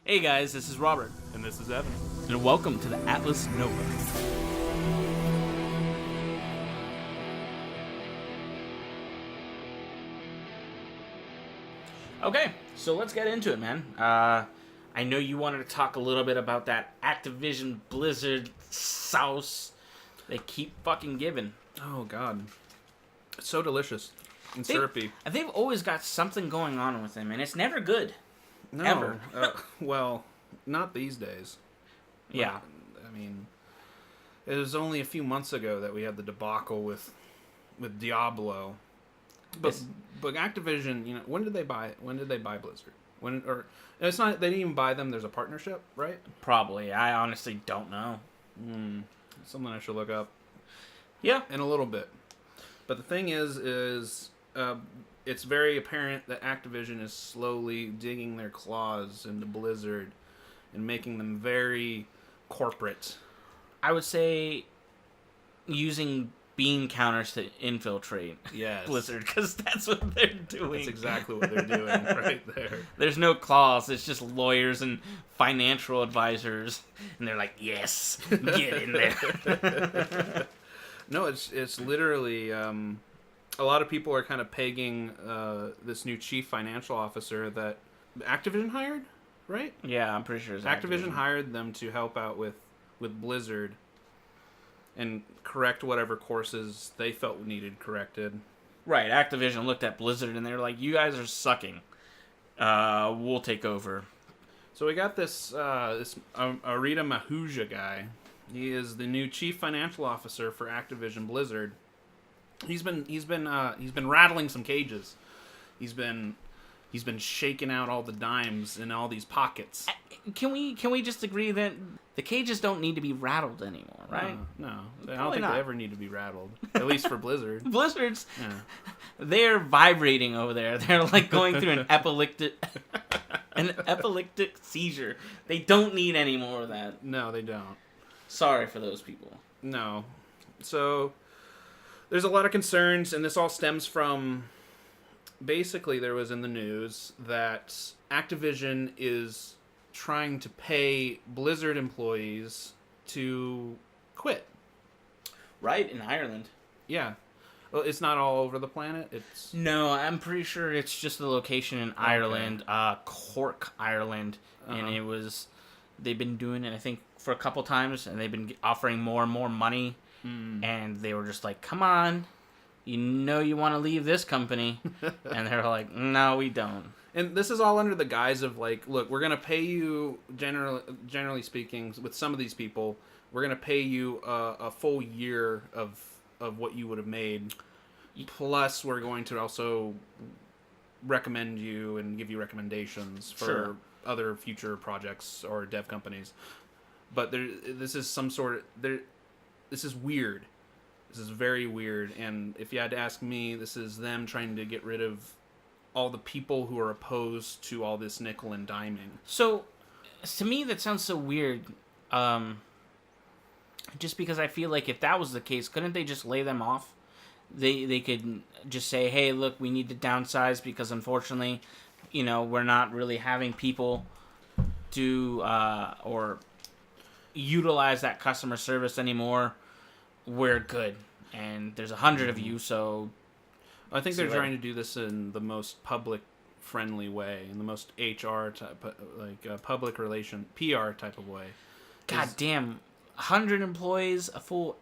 Hey guys, this is Robert, And this is Evan. and welcome to the Atlas Nova. Okay, so let's get into it, man. I know you wanted to talk a little bit about that Activision Blizzard sauce they keep fucking giving. Oh, God. It's so delicious and They- syrupy. They've always got something going on with them, and it's never good. No. Ever. Well, not these days. Yeah. I mean, it was only a few months ago that we had the debacle with Diablo. But It's- but Activision, when did they buy Blizzard? It's not, they didn't even buy them. There's a partnership, right? Probably. I honestly don't know. Something I should look up Yeah. in a little bit. But the thing is it's very apparent that Activision is slowly digging their claws into Blizzard and making them very corporate. I would say using bean counters to infiltrate Yes. Blizzard, because that's what they're doing. That's exactly what they're doing right there. There's no claws. It's just lawyers and financial advisors, and they're like, "Yes, get in there." No, it's literally a lot of people are kind of pegging this new chief financial officer that Activision hired, right? Yeah, I'm pretty sure it's Activision hired them to help out with Blizzard and correct whatever courses they felt needed corrected. Right, Activision looked at Blizzard and they were like, "You guys are sucking. We'll take over." So we got this Arita Mahuja guy. He is the new chief financial officer for Activision Blizzard. He's been rattling some cages. He's been shaking out all the dimes in all these pockets. Can we just agree that the cages don't need to be rattled anymore, right? No, I don't Probably think not. they ever need to be rattled. At least for Blizzard. Blizzard's Yeah. they're vibrating over there. They're like going through an epileptic seizure. They don't need any more of that. No, they don't. Sorry for those people. No. So there's a lot of concerns, and this all stems from basically there was in the news that Activision is trying to pay Blizzard employees to quit. Right, in Ireland. Yeah. Well, it's not all over the planet. It's No, I'm pretty sure it's just the location in Ireland, Cork, Ireland, and they've been doing it, I think, for a couple times, and they've been offering more and more money, and they were just like, "Come on, you know you want to leave this company," and they're like, "No, we don't." And this is all under the guise of like, look, we're gonna pay you generally speaking, with some of these people, we're gonna pay you a full year of what you would have made. Plus, we're going to also recommend you and give you recommendations for Sure. other future projects or dev companies. But this is this is weird. This is very weird. And if you had to ask me, this is them trying to get rid of all the people who are opposed to all this nickel and diming. So, to me, that sounds so weird. Just because I feel like if that was the case, couldn't they just lay them off? They could just say, "Hey, look, we need to downsize because unfortunately, we're not really having people do or utilize that customer service anymore. We're good, and there's 100 of you, so." I think See they're you later. trying to do this in the most public-friendly way, in the most HR type, public relation, PR type of way. God damn, 100 employees, a full.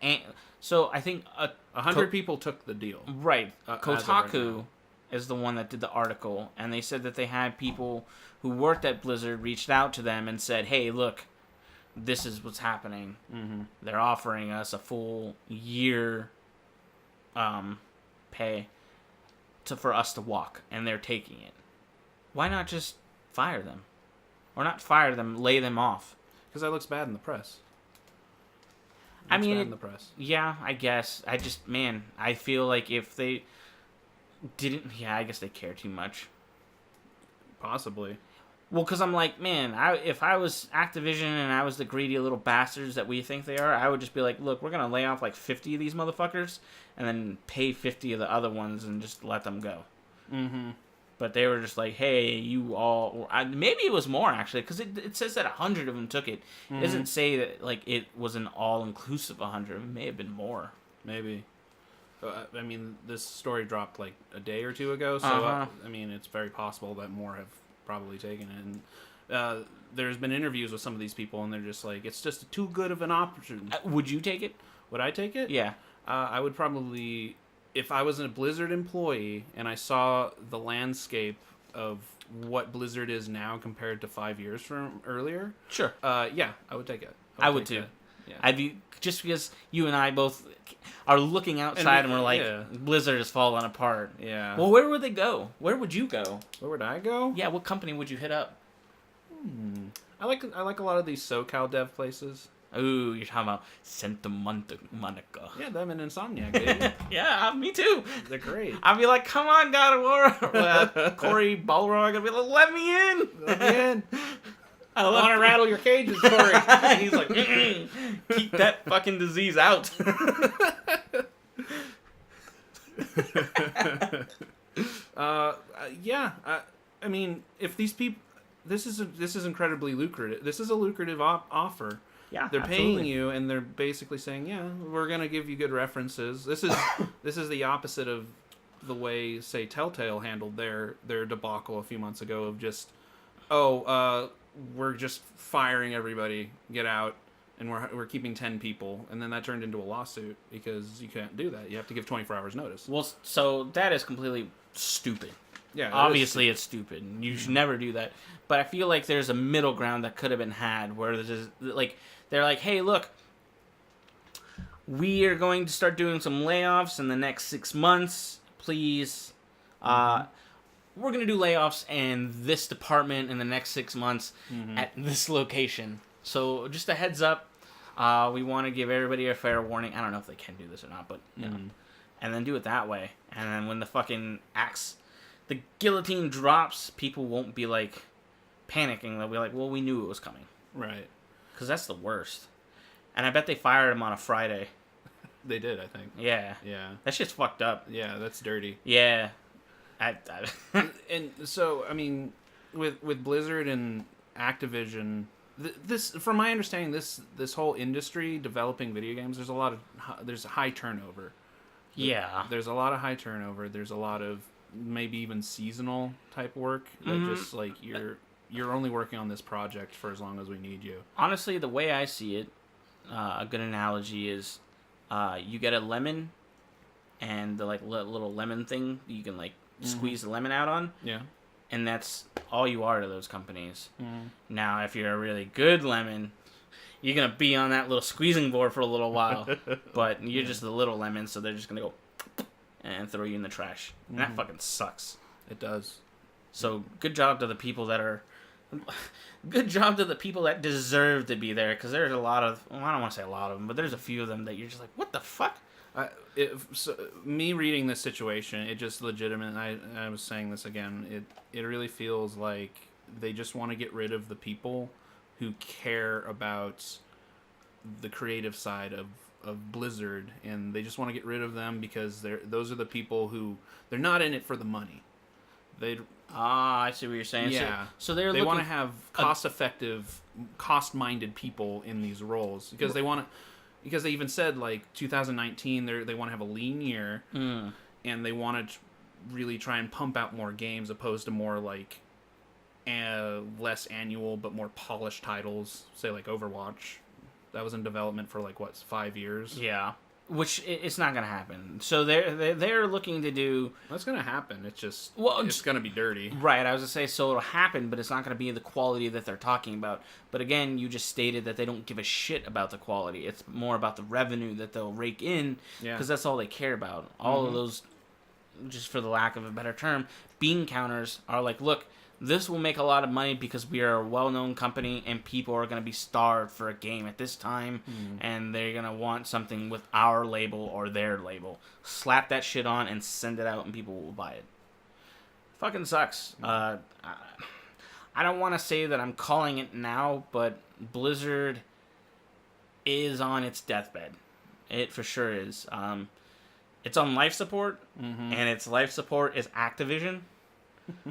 So I think 100 people took the deal. Right. as of right Kotaku now. is the one that did the article, and they said that they had people who worked at Blizzard reached out to them and said, "Hey, look, this is what's happening. Mm-hmm. They're offering us a full year pay for us to walk, and they're taking it. Why not just fire them? Or not fire them, lay them off?" Because that looks bad in the press. I mean, bad in the press. Yeah, I guess. I feel like if they didn't... Yeah, I guess they care too much. Possibly. Well, because I'm like, man, if I was Activision and I was the greedy little bastards that we think they are, I would just be like, look, we're going to lay off like 50 of these motherfuckers and then pay 50 of the other ones and just let them go. Mm-hmm. But they were just like, hey, you all... maybe it was more, actually, because it says that 100 of them took it. It doesn't say that like it was an all-inclusive 100. It may have been more. Maybe. I mean, this story dropped like a day or two ago, so I mean, it's very possible that more have probably taken it. And there's been interviews with some of these people, and they're just like, it's just too good of an option. Would you take it? Would I take it? Yeah. I would probably... If I was a Blizzard employee and I saw the landscape of what Blizzard is now compared to 5 years from earlier, sure. Yeah, I would take it. I would too. Yeah. I'd be, just because you and I both are looking outside and we're like, Blizzard is falling apart. Yeah. Well, where would they go? Where would you go? Where would I go? Yeah, what company would you hit up? I like a lot of these SoCal dev places. Ooh, you're talking about Santa Monica. Yeah, them and Insomniac, baby. Yeah, me too. They're great. I'd be like, come on, God of War. Corey Balrog, I'd be like, let me in. Let me in. I want to rattle your cages, Corey. He's like, keep that fucking disease out. Yeah. I mean, if these people... This is incredibly lucrative. This is a lucrative offer. Yeah, they're paying you, and they're basically saying, "Yeah, we're gonna give you good references." This is the opposite of the way, say, Telltale handled their debacle a few months ago of just, we're just firing everybody, get out, and we're keeping 10 people, and then that turned into a lawsuit because you can't do that. You have to give 24 hours notice. Well, so that is completely stupid. Yeah, obviously it's stupid. You should never do that. But I feel like there's a middle ground that could have been had where there's like they're like, hey, look, we are going to start doing some layoffs in the next 6 months. Please, we're going to do layoffs in this department in the next 6 months at this location. So just a heads up, we want to give everybody a fair warning. I don't know if they can do this or not, but you know, and then do it that way. And then when the fucking the guillotine drops, people won't be like panicking. They'll be like, well, we knew it was coming. Right. Because that's the worst. And I bet they fired him on a Friday. They did, I think. Yeah. Yeah. That shit's fucked up. Yeah, that's dirty. Yeah. And so, I mean, with Blizzard and Activision, this, from my understanding, this whole industry developing video games, there's high turnover. Yeah. There's a lot of high turnover. There's a lot of maybe even seasonal type work that just like you're only working on this project for as long as we need you. Honestly, the way I see it, a good analogy is you get a lemon and the like little lemon thing you can like squeeze the lemon out on. Yeah. And that's all you are to those companies. Now, if you're a really good lemon, you're going to be on that little squeezing board for a little while. But you're just the little lemon, so they're just going to go and throw you in the trash. And that fucking sucks. It does. So good job to the people that are... Good job to the people that deserve to be there, because there's a lot of... Well, I don't want to say a lot of them, but there's a few of them that you're just like, what the fuck? Me reading this situation, it just legitimate. I was saying this again. It really feels like they just want to get rid of the people who care about the creative side of Blizzard, and they just want to get rid of them because those are the people who they're not in it for the money. I see what you're saying. Yeah. So they want to have cost-effective, cost-minded people in these roles because they want to. Because they even said, like, 2019, they want to have a lean year, and they want to really try and pump out more games opposed to more, like, less annual but more polished titles, say, like Overwatch. That was in development for, like, 5 years? Yeah. Which, it's not going to happen. So they're looking to do... That's going to happen. It's just... Well, it's going to be dirty. Right. I was going to say, so it'll happen, but it's not going to be the quality that they're talking about. But again, you just stated that they don't give a shit about the quality. It's more about the revenue that they'll rake in, because that's all they care about. All of those, just for the lack of a better term, bean counters are like, look, this will make a lot of money because we are a well-known company and people are going to be starved for a game at this time, and they're going to want something with our label or their label. Slap that shit on and send it out and people will buy it. Fucking sucks. I don't want to say that I'm calling it now, but Blizzard is on its deathbed. It for sure is. It's on life support, and its life support is Activision.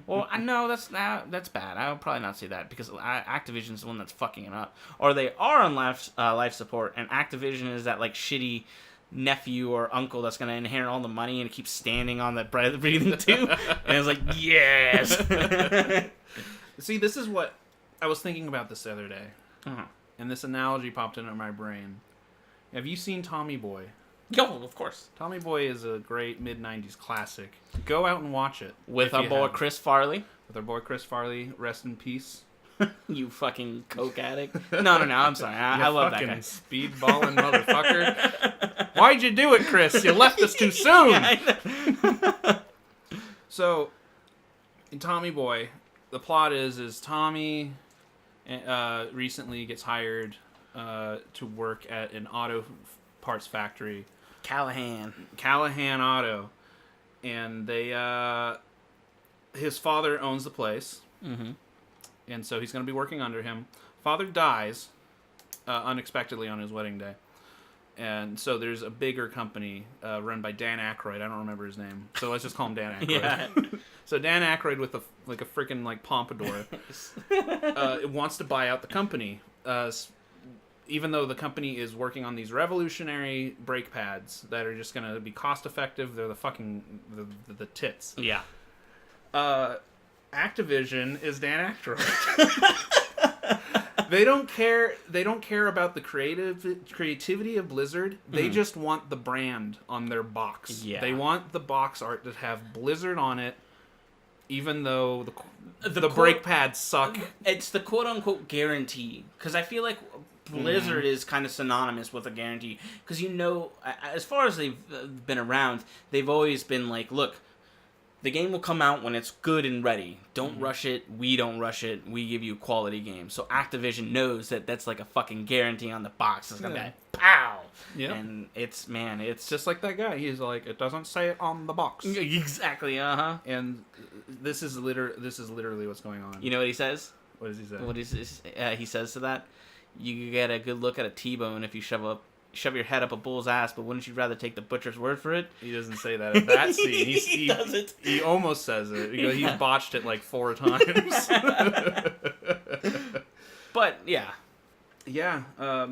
Well, I know that's bad. I would probably not say that because Activision's the one that's fucking it up. Or they are on life support, and Activision is that like shitty nephew or uncle that's gonna inherit all the money and keep standing on the breathing tube. And it's like, yes. See, this is what I was thinking about this the other day, Uh-huh. and this analogy popped into my brain. Have you seen Tommy Boy? Yo, of course. Tommy Boy is a great mid-90s classic. Go out and watch it. With our boy Chris Farley. With our boy Chris Farley, rest in peace. You fucking coke addict. No, I'm sorry. I love that guy. Speedballing motherfucker. Why'd you do it, Chris? You left us too soon. Yeah, So, in Tommy Boy, the plot is Tommy recently gets hired to work at an auto parts factory. Callahan Auto. And they his father owns the place. Mm-hmm. And so he's going to be working under him. Father dies unexpectedly on his wedding day. And so there's a bigger company run by Dan Aykroyd. I don't remember his name. So let's just call him Dan Aykroyd. Yeah. So Dan Aykroyd with a freaking like pompadour wants to buy out the company. Even though the company is working on these revolutionary brake pads that are just going to be cost effective. They're the fucking the tits. Yeah. Activision is Dan Aykroyd. They don't care about the creativity of Blizzard. They just want the brand on their box. Yeah. They want the box art to have Blizzard on it, even though the brake pads suck. It's the quote unquote guarantee, because I feel like Blizzard is kind of synonymous with a guarantee, because as far as they've been around, they've always been like, look, the game will come out when it's good and ready. Don't rush it. We don't rush it. We give you a quality game. So Activision knows that that's like a fucking guarantee on the box. It's gonna be like, pow. Yeah. And it's just like that guy. He's like, it doesn't say it on the box. Exactly. And this is literally what's going on. You know what he says? What does he say? What is he says to that? You get a good look at a T-bone if you shove your head up a bull's ass, but wouldn't you rather take the butcher's word for it? He doesn't say that in that scene. He doesn't. He almost says it. He's botched it like 4 times. But, yeah. Yeah. I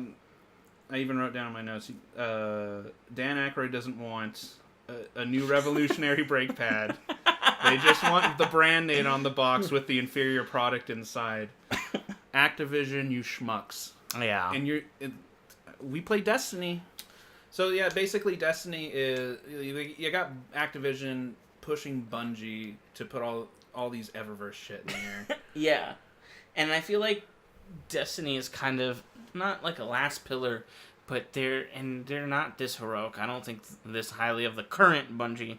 even wrote down in my notes, Dan Aykroyd doesn't want a new revolutionary brake pad. They just want the brand name on the box with the inferior product inside. Activision, you schmucks. Yeah. And we play Destiny. So yeah, basically Destiny is, you got Activision pushing Bungie to put all these Eververse shit in there. Yeah. And I feel like Destiny is kind of not like a last pillar, but they're not this heroic. I don't think this highly of the current Bungie,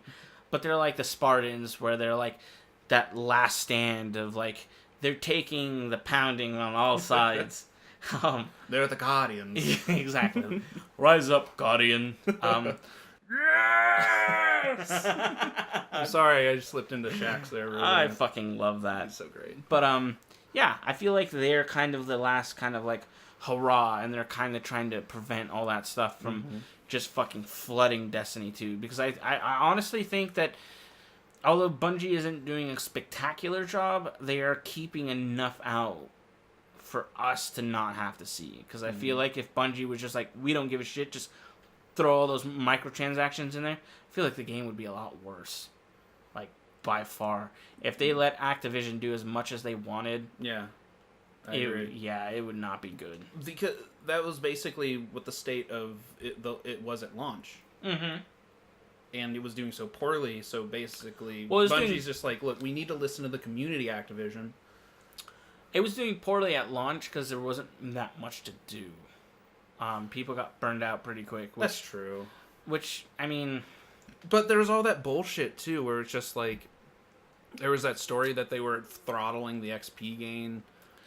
but they're like the Spartans, where they're like that last stand of like, they're taking the pounding on all sides. They're the Guardians. Exactly. Rise up, Guardian. Yes! I'm sorry, I just slipped into Shaxx there. Really. I fucking love that. It's so great. But yeah, I feel like they're kind of the last kind of like hurrah, and they're kind of trying to prevent all that stuff from just fucking flooding Destiny 2. Because I honestly think that although Bungie isn't doing a spectacular job, they are keeping enough out for us to not have to see. Because I feel like if Bungie was just like, we don't give a shit, just throw all those microtransactions in there, I feel like the game would be a lot worse. Like, by far. If they let Activision do as much as they wanted, yeah, I agree. It would not be good. Because that was basically what the state of it was at launch. Mm-hmm. And it was doing so poorly, so basically Bungie's just like, look, we need to listen to the community, Activision. It was doing poorly at launch because there wasn't that much to do. People got burned out pretty quick. That's true. Which, I mean... But there was all that bullshit, too, where it's just like... There was that story that they were throttling the XP gain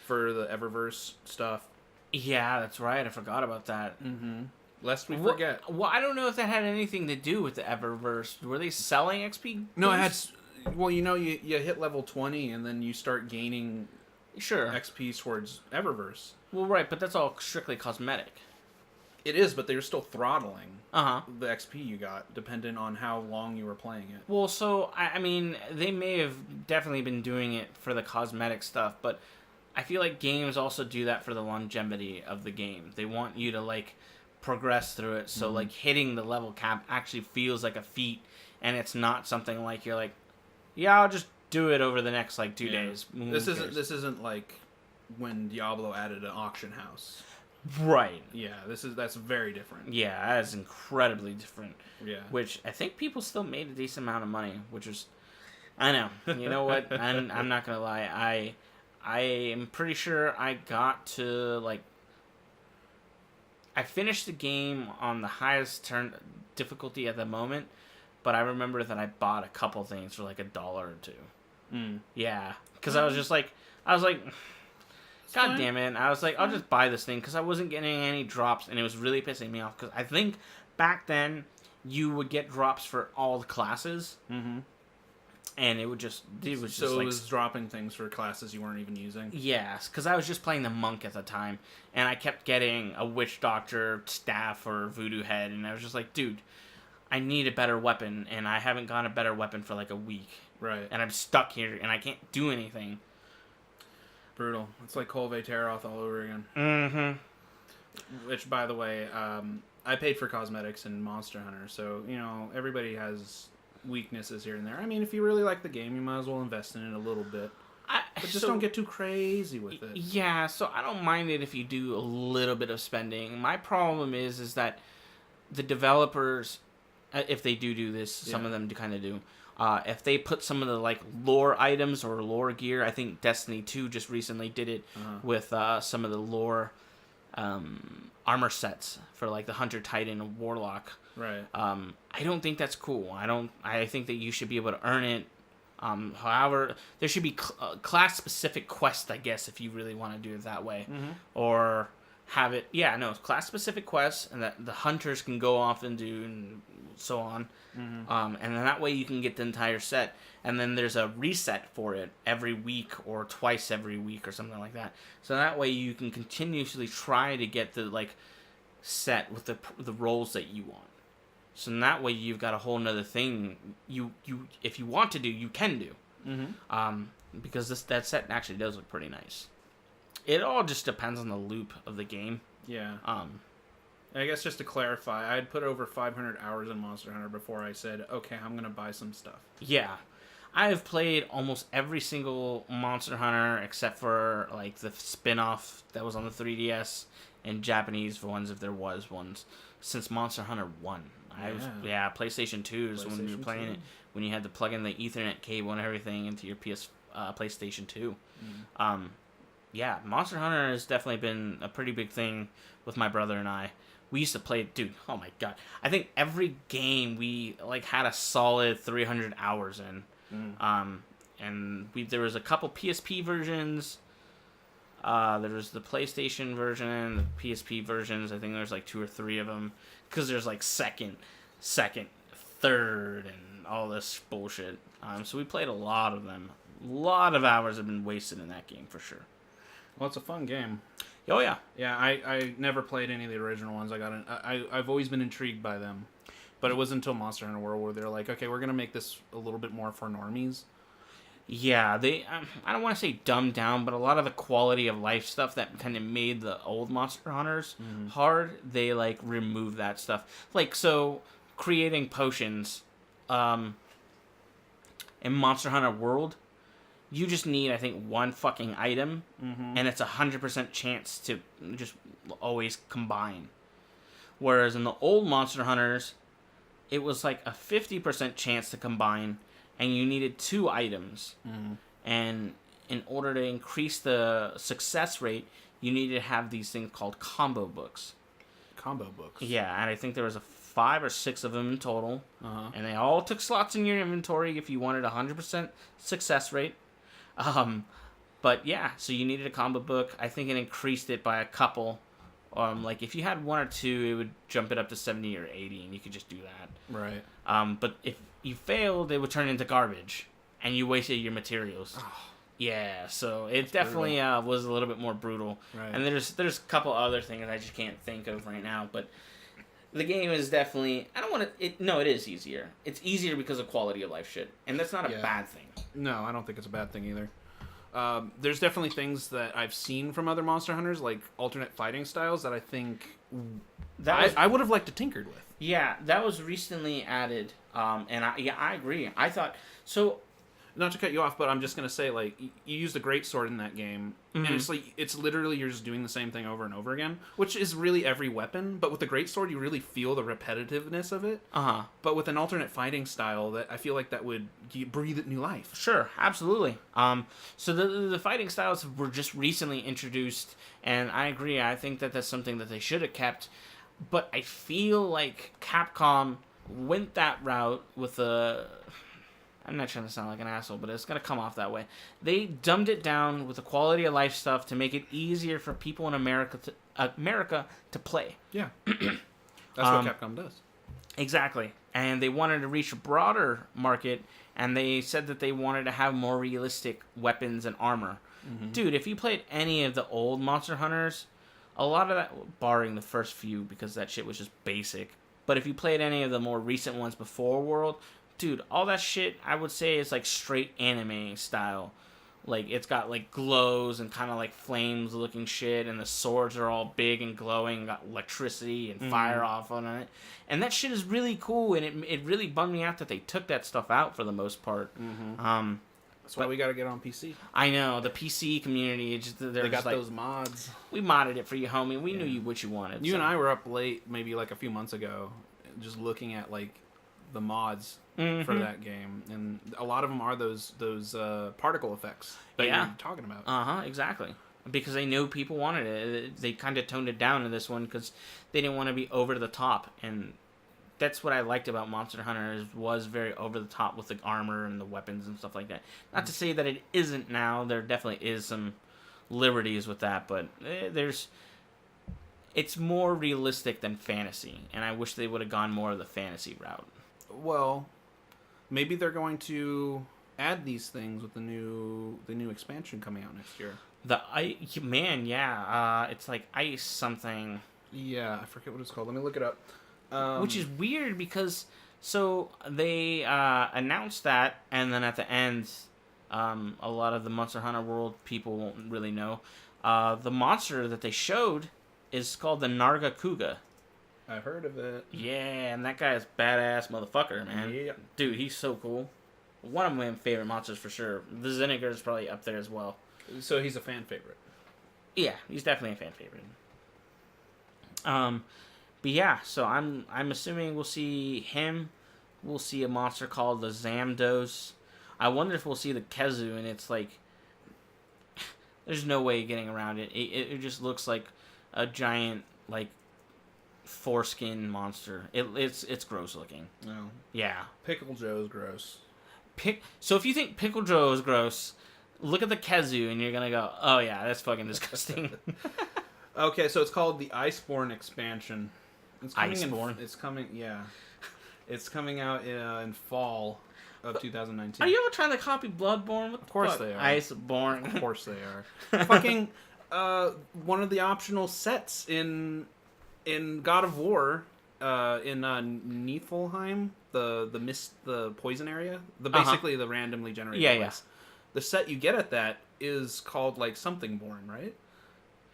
for the Eververse stuff. Yeah, that's right. I forgot about that. Mm-hmm. Lest we forget. Well, I don't know if that had anything to do with the Eververse. Were they selling XP? No, it had... Well, you hit level 20, and then you start gaining... Sure. XP towards Eververse. Well, right, but that's all strictly cosmetic. It is, but they're still throttling Uh-huh. the XP you got, depending on how long you were playing it. Well, so, I mean, they may have definitely been doing it for the cosmetic stuff, but I feel like games also do that for the longevity of the game. They want you to, like, progress through it, so, like, hitting the level cap actually feels like a feat, and it's not something like you're like, yeah, I'll just do it over the next, like, 2 days. This isn't like when Diablo added an auction house. Right. Yeah, that's very different. Yeah, that is incredibly different. Yeah. Which I think people still made a decent amount of money, which was, I know. You know what? I'm not gonna lie. I am pretty sure I got to like. I finished the game on the highest turn difficulty at the moment, but I remember that I bought a couple things for like $1 or $2. Yeah, because I was like, God damn it. I was like, I'll just buy this thing because I wasn't getting any drops and it was really pissing me off because I think back then you would get drops for all the classes. Mm-hmm. And it was just so it was dropping things for classes you weren't even using? Yes, because I was just playing the monk at the time and I kept getting a witch doctor, staff, or voodoo head and I was just like, dude, I need a better weapon and I haven't gotten a better weapon for like a week. Right. And I'm stuck here and I can't do anything. Brutal. It's like Colve Teroth all over again. Mm-hmm. Which, by the way, I paid for cosmetics in Monster Hunter, so, everybody has weaknesses here and there. I mean, if you really like the game, you might as well invest in it a little bit. But just don't get too crazy with it. Yeah, so I don't mind it if you do a little bit of spending. My problem is that the developers, if they do this, some of them do kind of do, if they put some of the like lore items or lore gear, I think Destiny 2 just recently did it with some of the lore armor sets for like the Hunter, Titan, and Warlock. Right. I don't think that's cool. I think that you should be able to earn it. However, there should be class specific quests, I guess, if you really want to do it that way, or have it. Yeah, no, class specific quests, and that the hunters can go off and do and so on. And then that way you can get the entire set. And then there's a reset for it every week or twice every week or something like that. So that way you can continuously try to get the like set with the roles that you want. So in that way you've got a whole nother thing you if you want to do, you can do. Because that set actually does look pretty nice. It all just depends on the loop of the game. Yeah. I guess just to clarify, I'd put over 500 hours in Monster Hunter before I said, okay, I'm going to buy some stuff. Yeah. I have played almost every single Monster Hunter except for like the spin-off that was on the 3DS and Japanese ones, if there was ones, since Monster Hunter 1. PlayStation 2 is when you were playing it, when you had to plug in the Ethernet cable and everything into your PlayStation 2. Yeah, Monster Hunter has definitely been a pretty big thing with my brother and I. We used to play, dude, oh my god. I think every game we like had a solid 300 hours in. And there was a couple PSP versions. There was the PlayStation version, the PSP versions. I think there's like 2 or 3 of them. Because there's like second, third, and all this bullshit. So we played a lot of them. A lot of hours have been wasted in that game for sure. Well, it's a fun game. Oh yeah. Yeah, I never played any of the original ones. I've always been intrigued by them. But it wasn't until Monster Hunter World where they're like, okay, we're going to make this a little bit more for normies. Yeah, they, I don't want to say dumbed down, but a lot of the quality of life stuff that kind of made the old Monster Hunters hard, they, like, removed that stuff. Like, so, creating potions, in Monster Hunter World, you just need, I think, one fucking item, and it's 100% chance to just always combine. Whereas in the old Monster Hunters, it was like a 50% chance to combine, and you needed 2 items. And in order to increase the success rate, you needed to have these things called combo books. Combo books? Yeah, and I think there was 5 or 6 of them in total. And they all took slots in your inventory if you wanted 100% success rate. But yeah, so you needed a combo book. I think it increased it by a couple. Like if you had 1 or 2, it would jump it up to 70 or 80, and you could just do that. Right. But if you failed, it would turn into garbage, and you wasted your materials. Yeah, so it definitely was a little bit more brutal. Right. And there's a couple other things I just can't think of right now, but the game is definitely, I don't want to, no, it is easier. It's easier because of quality of life shit, and that's not a bad thing. No, I don't think it's a bad thing either. There's definitely things that I've seen from other Monster Hunters, like alternate fighting styles, that I think I would have liked to tinkered with. Yeah, that was recently added, and I agree. I thought, so... Not to cut you off, but I'm just going to say, like, you used a great sword in that game, and it's like, it's literally, you're just doing the same thing over and over again, which is really every weapon, but with the great sword, you really feel the repetitiveness of it. Uh-huh. But with an alternate fighting style, that I feel like that would breathe it new life. Sure, absolutely. So the fighting styles were just recently introduced, and I agree, I think that that's something that they should have kept, but I feel like Capcom went that route with a... I'm not trying to sound like an asshole, but it's going to come off that way. They dumbed it down with the quality of life stuff to make it easier for people in America to play. Yeah. That's what Capcom does. Exactly. And they wanted to reach a broader market, and they said that they wanted to have more realistic weapons and armor. Mm-hmm. Dude, if you played any of the old Monster Hunters, a lot of that, barring the first few, because that shit was just basic, but if you played any of the more recent ones before World... Dude, all that shit, I would say, is like straight anime style. Like, it's got like glows and kind of like flames looking shit, and the swords are all big and glowing, and got electricity and fire off on it. And that shit is really cool, and it really bummed me out that they took that stuff out for the most part. Mm-hmm. That's why we gotta get on PC. I know, the PC community, they got those mods. We modded it for you, homie. We knew what you wanted. You and I were up late, maybe like a few months ago, just looking at like the mods for that game, and a lot of them are those particle effects that you're talking about. Exactly, because they knew people wanted it. They kind of toned it down in this one because they didn't want to be over the top, and that's what I liked about Monster Hunter, was very over the top with the armor and the weapons and stuff like that. Not to say that it isn't now. There definitely is some liberties with that, but it's more realistic than fantasy, and I wish they would have gone more of the fantasy route. Well, maybe they're going to add these things with the new expansion coming out next year. It's like Ice something. Yeah, I forget what it's called. Let me look it up. Which is weird because so they announced that, and then at the end, a lot of the Monster Hunter World people won't really know. The monster that they showed is called the Nargacuga. I've heard of it. Yeah, and that guy is badass motherfucker, man. Yeah. Dude, he's so cool. One of my favorite monsters for sure. The Zinniger is probably up there as well. So he's a fan favorite. Yeah, he's definitely a fan favorite. But yeah, so I'm assuming we'll see him. We'll see a monster called the Zamdos. I wonder if we'll see the Kezu, and it's like there's no way getting around it. It just looks like a giant like foreskin monster. It's gross looking. No. Yeah. Pickle Joe's gross. So if you think Pickle Joe is gross, look at the Kezu and you're gonna go, oh yeah, that's fucking disgusting. Okay, so it's called the Iceborne expansion. It's coming Iceborne? It's coming out in fall of 2019. Are you ever trying to copy Bloodborne? Of course they are. Iceborne. Of course they are. Fucking one of the optional sets in God of War, in Niflheim, the mist, the poison area, basically the randomly generated place. The set you get at that is called like something born, right?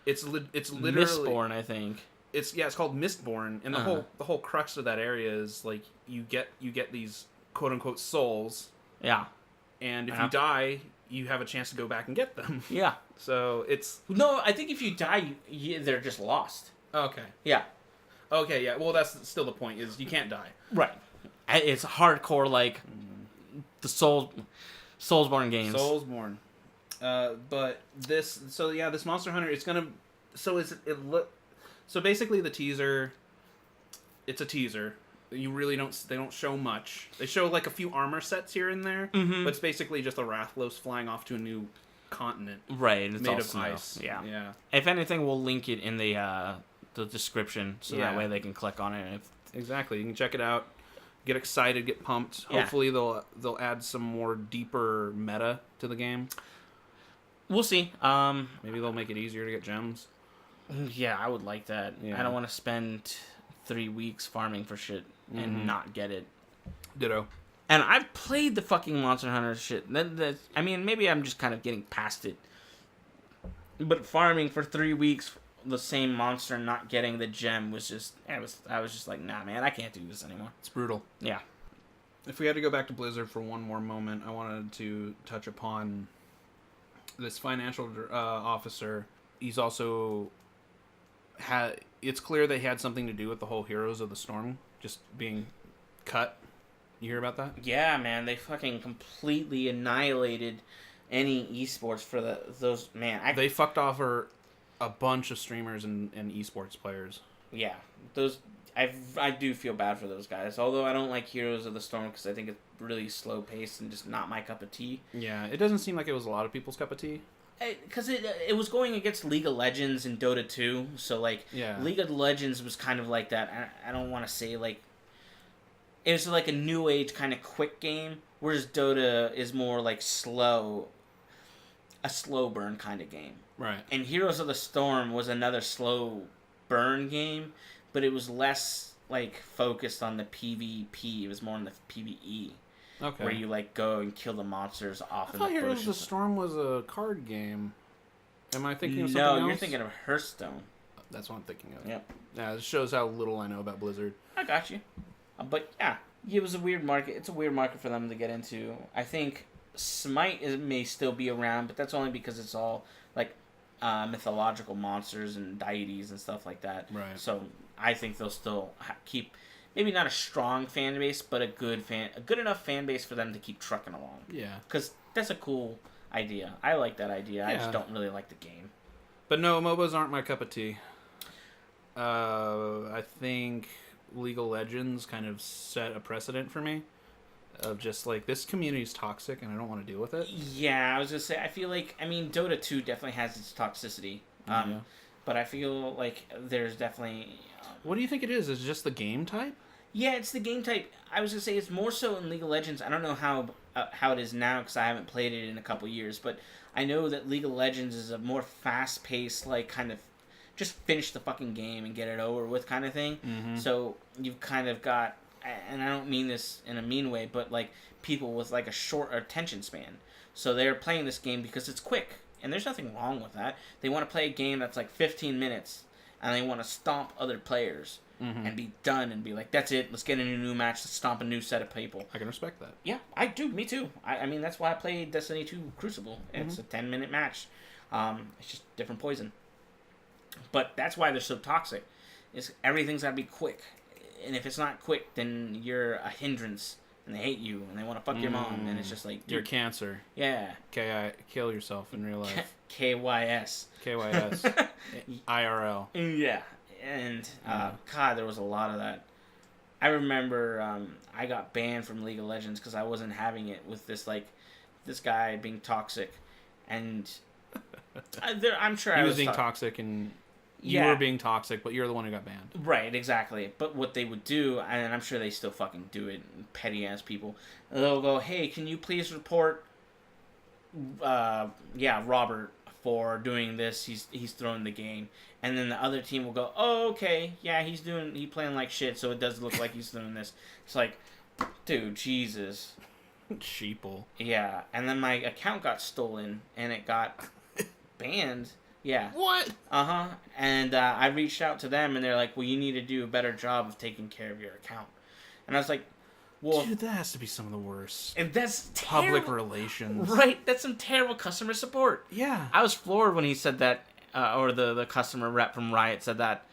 It's literally Mistborn, I think. It's called Mistborn, and the whole crux of that area is like you get these quote unquote souls. Yeah. And if you die, you have a chance to go back and get them. Yeah. So it's I think if you die, they're just lost. Okay. Yeah. Okay, yeah. Well, that's still the point, is you can't die. Right. It's hardcore, like, the Soulsborne games. Soulsborne. But this Monster Hunter, it's gonna... So basically the teaser... It's a teaser. You really they don't show much. They show, like, a few armor sets here and there, but it's basically just a Rathlos flying off to a new continent. Right, it's made all of snow. ice. Yeah. If anything, we'll link it in the description, so that way they can click on it. Exactly, you can check it out, get excited, get pumped. Hopefully they'll add some more deeper meta to the game. We'll see. Maybe they'll make it easier to get gems. Yeah, I would like that. Yeah. I don't want to spend 3 weeks farming for shit and not get it. Ditto. And I've played the fucking Monster Hunter shit. I mean, maybe I'm just kind of getting past it. But farming for 3 weeks the same monster and not getting the gem was just... I was just like, nah, man, I can't do this anymore. It's brutal. Yeah. If we had to go back to Blizzard for one more moment, I wanted to touch upon this financial officer. He's also... It's clear they had something to do with the whole Heroes of the Storm just being cut. You hear about that? Yeah, man, they fucking completely annihilated any esports for those. Man, they fucked over a bunch of streamers and esports players. Yeah, those. I do feel bad for those guys. Although I don't like Heroes of the Storm because I think it's really slow paced and just not my cup of tea. Yeah, it doesn't seem like it was a lot of people's cup of tea. Because it was going against League of Legends and Dota 2, so like League of Legends was kind of like that. I don't want to say like it was like a new age kind of quick game, whereas Dota is more like a slow burn kind of game. Right. And Heroes of the Storm was another slow burn game, but it was less like focused on the PvP. It was more on the PvE. Okay. Where you like go and kill the monsters off in the the bushes. Heroes of the Storm was a card game. Am I thinking of something else? No, you're thinking of Hearthstone. That's what I'm thinking of. Yep. Yeah, this shows how little I know about Blizzard. I got you. But yeah, it was a weird market. It's a weird market for them to get into. I think Smite may still be around, but that's only because it's all like mythological monsters and deities and stuff like that. Right. So I think they'll still keep maybe not a strong fan base, but a good enough fan base for them to keep trucking along. Yeah. Because that's a cool idea. I like that idea. Yeah. I just don't really like the game. But no, MOBAs aren't my cup of tea. I think League of Legends kind of set a precedent for me of just like, this community is toxic and I don't want to deal with it. Yeah, I was going to say, I feel like, I mean, Dota 2 definitely has its toxicity. But I feel like there's definitely... what do you think it is? Is it just the game type? Yeah, it's the game type. I was going to say it's more so in League of Legends. I don't know how it is now because I haven't played it in a couple years, but I know that League of Legends is a more fast-paced, like, kind of just finish the fucking game and get it over with kind of thing. Mm-hmm. So you've kind of got, and I don't mean this in a mean way, but, like, people with, like, a short attention span. So they're playing this game because it's quick, and there's nothing wrong with that. They want to play a game that's, like, 15 minutes, and they want to stomp other players. Mm-hmm. And be done and be like, that's it, let's get in a new match, let's stomp a new set of people. I can respect that. Yeah, I do, me too. I mean, that's why I played Destiny 2 Crucible. It's a 10-minute match. It's just different poison. But that's why they're so toxic. Everything's got to be quick. And if it's not quick, then you're a hindrance. And they hate you. And they want to fuck your mom. And it's just like... You're cancer. Yeah. Kill yourself in real life. KYS. KYS. IRL. Yeah. And, God, there was a lot of that. I remember I got banned from League of Legends because I wasn't having it with this guy being toxic. And I'm sure he was being toxic and you were being toxic, but you're the one who got banned. Right, exactly. But what they would do, and I'm sure they still fucking do it, petty-ass people, they'll go, hey, can you please report, Robert for doing this, he's throwing the game. And then the other team will go, oh, okay, yeah, he's playing like shit, so it does look like he's doing this. It's like, dude, Jesus. Sheeple. Yeah, and then my account got stolen, and it got banned. Yeah. What? Uh-huh. And I reached out to them, and they're like, well, you need to do a better job of taking care of your account. And I was like, well... dude, that has to be some of the worst. And that's public relations. Right, that's some terrible customer support. Yeah. I was floored when he said that, or the customer rep from Riot said that,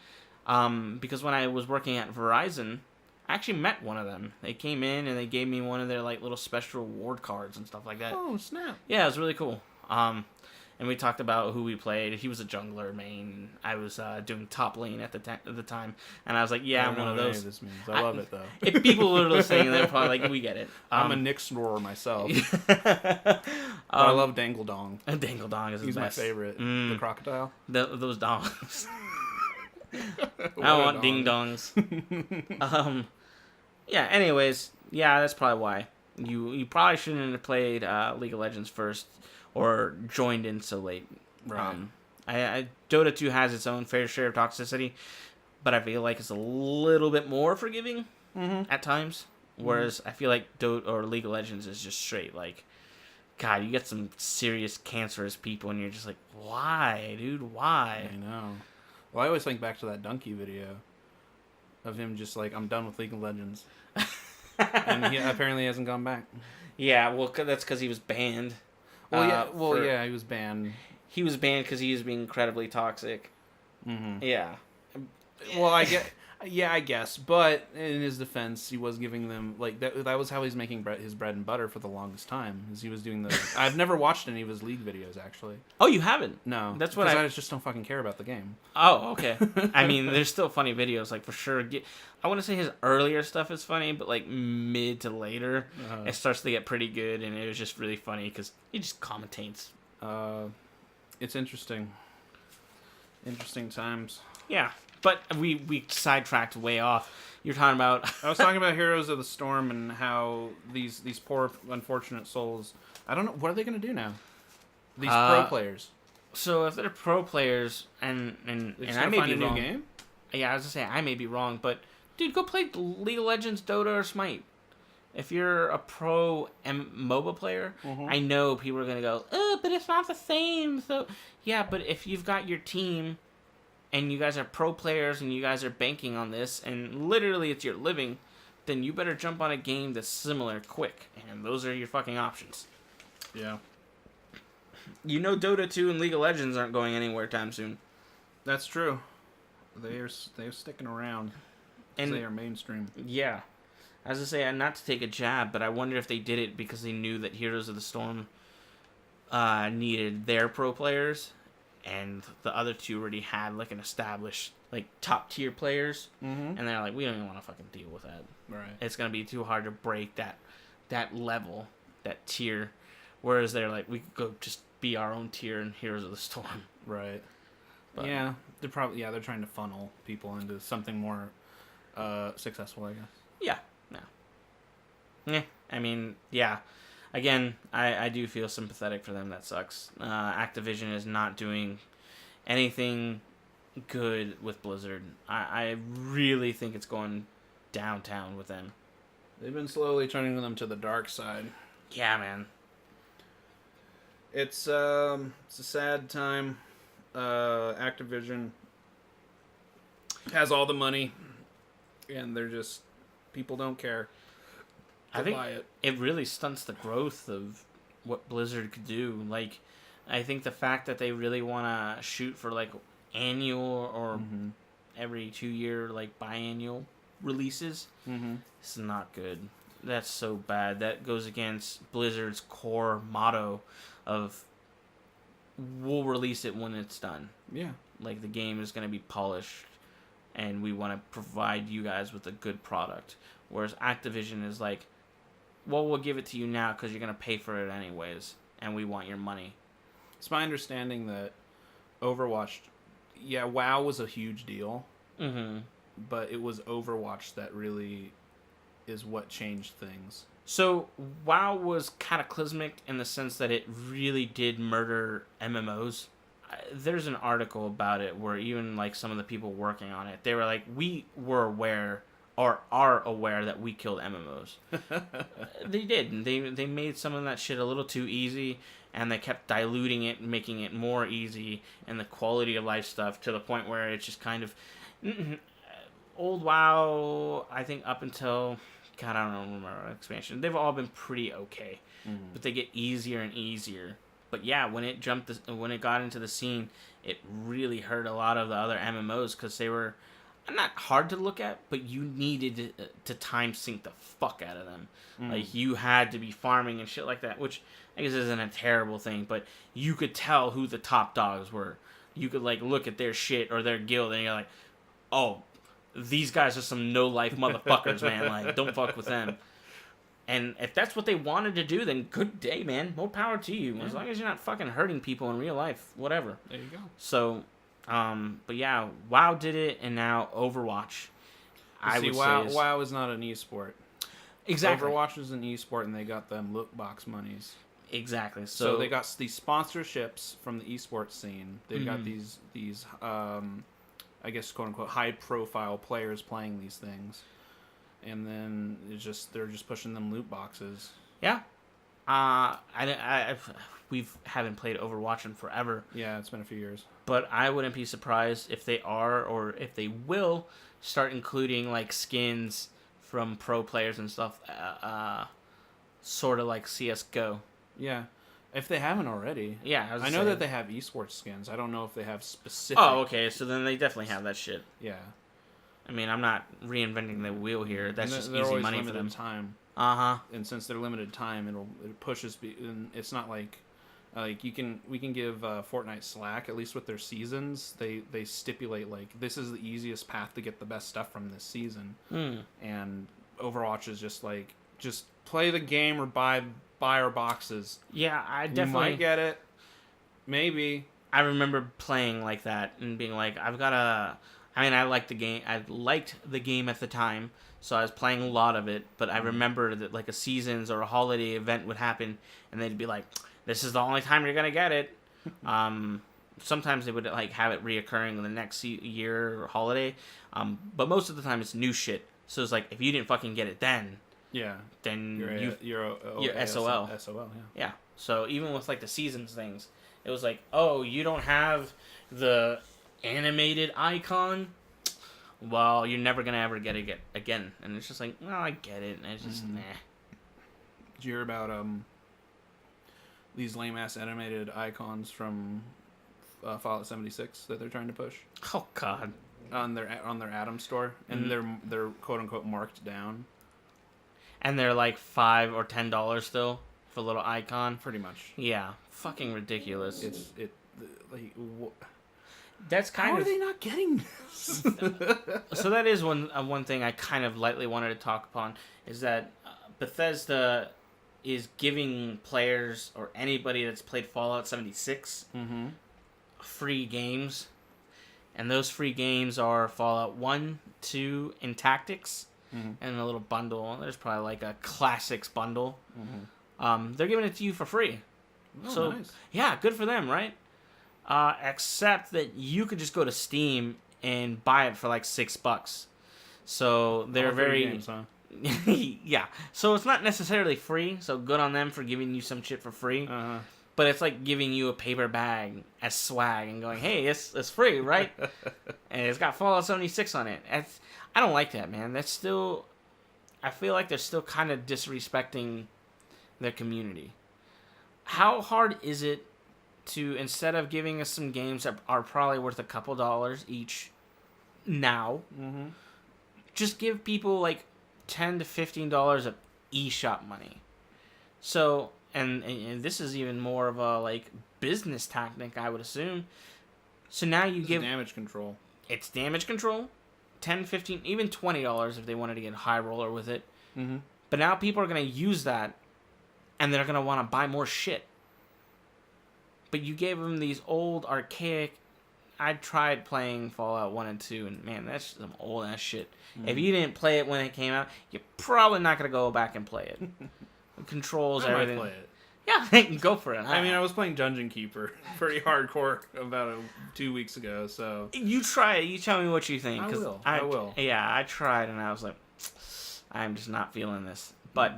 because when I was working at Verizon, I actually met one of them. They came in, and they gave me one of their, like, little special reward cards and stuff like that. Oh, snap. Yeah, it was really cool. And we talked about who we played. He was a jungler main. I was doing top lane at the time, and I was like, "Yeah, I'm one of those." This means. I love it though. If people were listening, they're probably like, "We get it." I'm a Nick snorer myself. I love Dangle Dong. Dangle Dong is he's my favorite. The crocodile. Those dongs. I want ding dongs. Yeah. Anyways, yeah, that's probably why you probably shouldn't have played League of Legends first. or joined in so late. Right. Dota 2 has its own fair share of toxicity, but I feel like it's a little bit more forgiving at times. Whereas I feel like Dota or League of Legends is just straight like, God, you get some serious cancerous people, and you're just like, why, dude? Why? I know. Well, I always think back to that Donkey video of him just like, I'm done with League of Legends. And he apparently hasn't gone back. Yeah, well, that's because he was banned. Well, yeah, he was banned. He was banned because he was being incredibly toxic. Mm-hmm. Yeah. Well, I guess. But in his defense, he was giving them like that was how he's making his bread and butter for the longest time. Is he was doing the. I've never watched any of his League videos actually. Oh, you haven't? No, that's what I just don't fucking care about the game. Oh, okay. I mean, there's still funny videos, like for sure. I want to say his earlier stuff is funny, but like mid to later, it starts to get pretty good, and it was just really funny because he just commentates. It's interesting. Interesting times. Yeah. But we sidetracked way off. You're talking about... I was talking about Heroes of the Storm and how these poor, unfortunate souls... I don't know. What are they going to do now? These pro players. So if they're pro players, and I may be wrong. New game? Yeah, I was going to say, I may be wrong, but... Dude, go play League of Legends, Dota, or Smite. If you're a pro MOBA player, I know people are going to go, but it's not the same. So yeah, but if you've got your team... and you guys are pro players and you guys are banking on this and literally it's your living, then you better jump on a game that's similar quick. And those are your fucking options. Yeah. You know Dota 2 and League of Legends aren't going anywhere time soon. That's true. They're sticking around. And they are mainstream. Yeah. As I say, not to take a jab, but I wonder if they did it because they knew that Heroes of the Storm needed their pro players. And the other two already had like an established like top tier players, and they're like, we don't even want to fucking deal with that. Right. It's gonna be too hard to break that level, that tier. Whereas they're like, we could go just be our own tier in Heroes of the Storm. Right. But, yeah, they're trying to funnel people into something more successful, I guess. Yeah. Yeah. I mean, yeah. Again, I do feel sympathetic for them. That sucks. Activision is not doing anything good with Blizzard. I really think it's going downtown with them. They've been slowly turning them to the dark side. Yeah, man. It's a sad time. Activision has all the money, and they're just people don't care. I think it really stunts the growth of what Blizzard could do. Like, I think the fact that they really want to shoot for like annual or every 2 year like biannual releases, it's not good. That's so bad. That goes against Blizzard's core motto of we'll release it when it's done. Yeah. Like the game is going to be polished and we want to provide you guys with a good product. Whereas Activision is like, well, we'll give it to you now because you're going to pay for it anyways, and we want your money. It's my understanding that Overwatch, WoW was a huge deal, but it was Overwatch that really is what changed things. So WoW was cataclysmic in the sense that it really did murder MMOs. There's an article about it where even like some of the people working on it, they were like, we were aware or are aware that we killed MMOs. They did. They made some of that shit a little too easy, and they kept diluting it and making it more easy and the quality of life stuff to the point where it's just kind of old WoW. I think up until God, I don't remember expansion. They've all been pretty okay, but they get easier and easier. But yeah, when it got into the scene, it really hurt a lot of the other MMOs because they were not hard to look at, but you needed to time sync the fuck out of them. Like, you had to be farming and shit like that, which I guess isn't a terrible thing, but you could tell who the top dogs were. You could, like, look at their shit or their guild, and you're like, oh, these guys are some no-life motherfuckers, man. Like, don't fuck with them. And if that's what they wanted to do, then good day, man. More power to you. As long as you're not fucking hurting people in real life. Whatever. There you go. So... but yeah, WoW did it, and now Overwatch. WoW is not an esport. Exactly. Overwatch is an esport, and they got them loot box monies. Exactly. So they got these sponsorships from the esports scene. They've got these I guess quote unquote high profile players playing these things, and then they're just pushing them loot boxes. Yeah. We haven't played Overwatch in forever. Yeah, it's been a few years. But I wouldn't be surprised if they are, or if they will, start including like skins from pro players and stuff. Sort of like CS:GO. Yeah, if they haven't already. Yeah, I know that they have esports skins. I don't know if they have specific. Oh, okay. So then they definitely have that shit. Yeah. I mean, I'm not reinventing the wheel here. That's just they're easy money for them. Time. Uh-huh. And since they're limited time, it pushes. And it's not like we can give Fortnite slack, at least with their seasons. They stipulate like this is the easiest path to get the best stuff from this season. And Overwatch is just play the game or buy our boxes. Yeah, I definitely you might get it. Maybe. I remember playing like that and being like, I liked the game. I liked the game at the time, so I was playing a lot of it. But I remember that like a seasons or a holiday event would happen, and they'd be like, "This is the only time you're gonna get it." Sometimes they would like have it reoccurring in the next year or holiday, but most of the time it's new shit. So it's like if you didn't fucking get it then, then you're SOL. SOL, yeah. Yeah. So even with like the seasons things, it was like, oh, you don't have the animated icon. Well, you're never gonna ever get it again, and it's just like, no, I get it, and it's just nah. Did you hear about these lame ass animated icons from Fallout 76 that they're trying to push? Oh God. On their Atom store, and they're quote unquote marked down. And they're like $5 or $10 still for a little icon. Pretty much. Yeah, fucking ridiculous. That's kind How of. are they not getting this? So that is one thing I kind of lightly wanted to talk upon is that Bethesda is giving players or anybody that's played Fallout 76 free games, and those free games are Fallout 1, 2, and Tactics, and a little bundle. There's probably like a Classics bundle. They're giving it to you for free. Oh, so nice. Yeah, good for them, right? Except that you could just go to Steam and buy it for like $6. So they're very games, huh? yeah. So it's not necessarily free. So good on them for giving you some shit for free. But it's like giving you a paper bag as swag and going, hey, it's free, right? And it's got Fallout 76 on it. I don't like that, man. That's still, I feel like they're still kind of disrespecting their community. How hard is it to, instead of giving us some games that are probably worth a couple dollars each now, just give people like $10 to $15 of eShop money. So, and this is even more of a like business tactic, I would assume. So now you give damage control. It's damage control, $10, $15, even $20 if they wanted to get a high roller with it. But now people are gonna use that, and they're gonna want to buy more shit. But you gave them these old archaic. I tried playing Fallout 1 and 2, and man, that's some old ass shit. If you didn't play it when it came out, you're probably not gonna go back and play it. Controls, I everything. might play it. Yeah, go for it. I mean, I was playing Dungeon Keeper pretty hardcore about 2 weeks ago, so... You try it. You tell me what you think. I will. Yeah, I tried, and I was like, I'm just not feeling this. But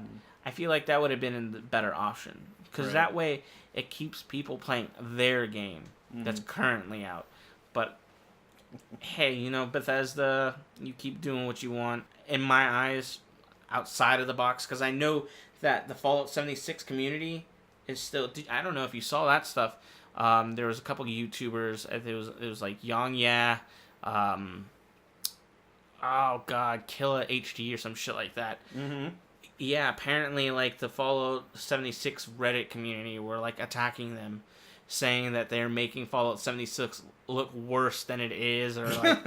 I feel like that would have been a better option. Because that way, it keeps people playing their game that's currently out. But, hey, Bethesda, you keep doing what you want. In my eyes, outside of the box, because I know that the Fallout 76 community is still... I don't know if you saw that stuff. There was a couple of YouTubers. It was like Yang Yeah. Oh, God. Killa HD or some shit like that. Yeah, apparently, like, the Fallout 76 Reddit community were, like, attacking them, saying that they're making Fallout 76 look worse than it is, or, like...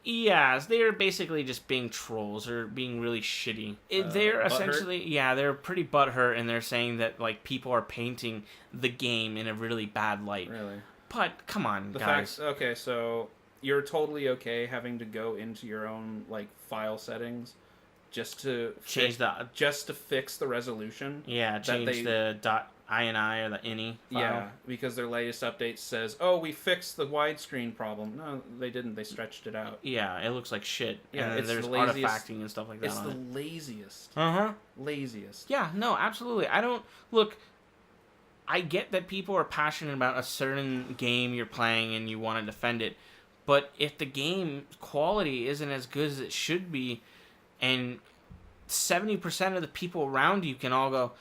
Yeah, they're basically just being trolls or being really shitty. They're essentially, they're pretty butthurt, and they're saying that, like, people are painting the game in a really bad light. Really? But, come on, guys. Okay, so you're totally okay having to go into your own, like, file settings just to change just to fix the resolution. Yeah, change the INI or the INI file. Yeah, because their latest update says, "Oh, we fixed the widescreen problem." No, they didn't. They stretched it out. Yeah, it looks like shit. Yeah, and then it's there's the laziest, artifacting and stuff like that. It's on the it. laziest. Laziest. Yeah, no, absolutely. I don't look. I get that people are passionate about a certain game you're playing and you want to defend it, but if the game quality isn't as good as it should be, and 70% of the people around you can all go,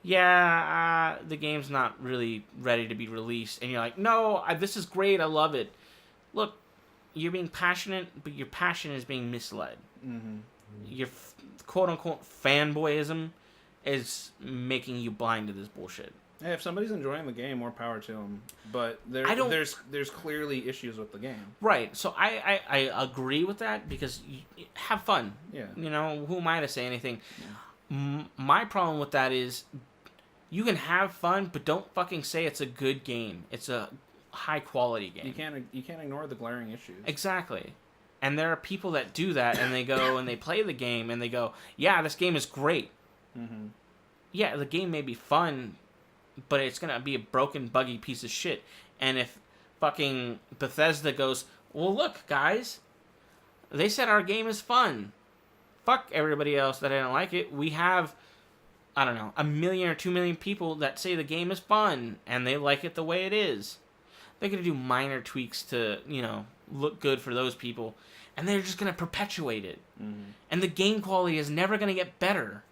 yeah, the game's not really ready to be released, and you're like, no, this is great, I love it. Look, you're being passionate, but your passion is being misled. Mm-hmm. Your quote-unquote fanboyism is making you blind to this bullshit. Hey, if somebody's enjoying the game, more power to them. But there's clearly issues with the game. Right. So I agree with that because you have fun. Yeah. You know, who am I to say anything? Yeah. My problem with that is you can have fun, but don't fucking say it's a good game. It's a high quality game. You can't ignore the glaring issues. Exactly. And there are people that do that, and they go and they play the game, and they go, yeah, this game is great. Mm-hmm. Yeah, the game may be fun, but it's going to be a broken, buggy piece of shit. And if fucking Bethesda goes, well, look, guys, they said our game is fun. Fuck everybody else that didn't like it. We have, I don't know, 1 million or 2 million people that say the game is fun, and they like it the way it is. They're going to do minor tweaks to, you know, look good for those people, and they're just going to perpetuate it. Mm-hmm. And the game quality is never going to get better.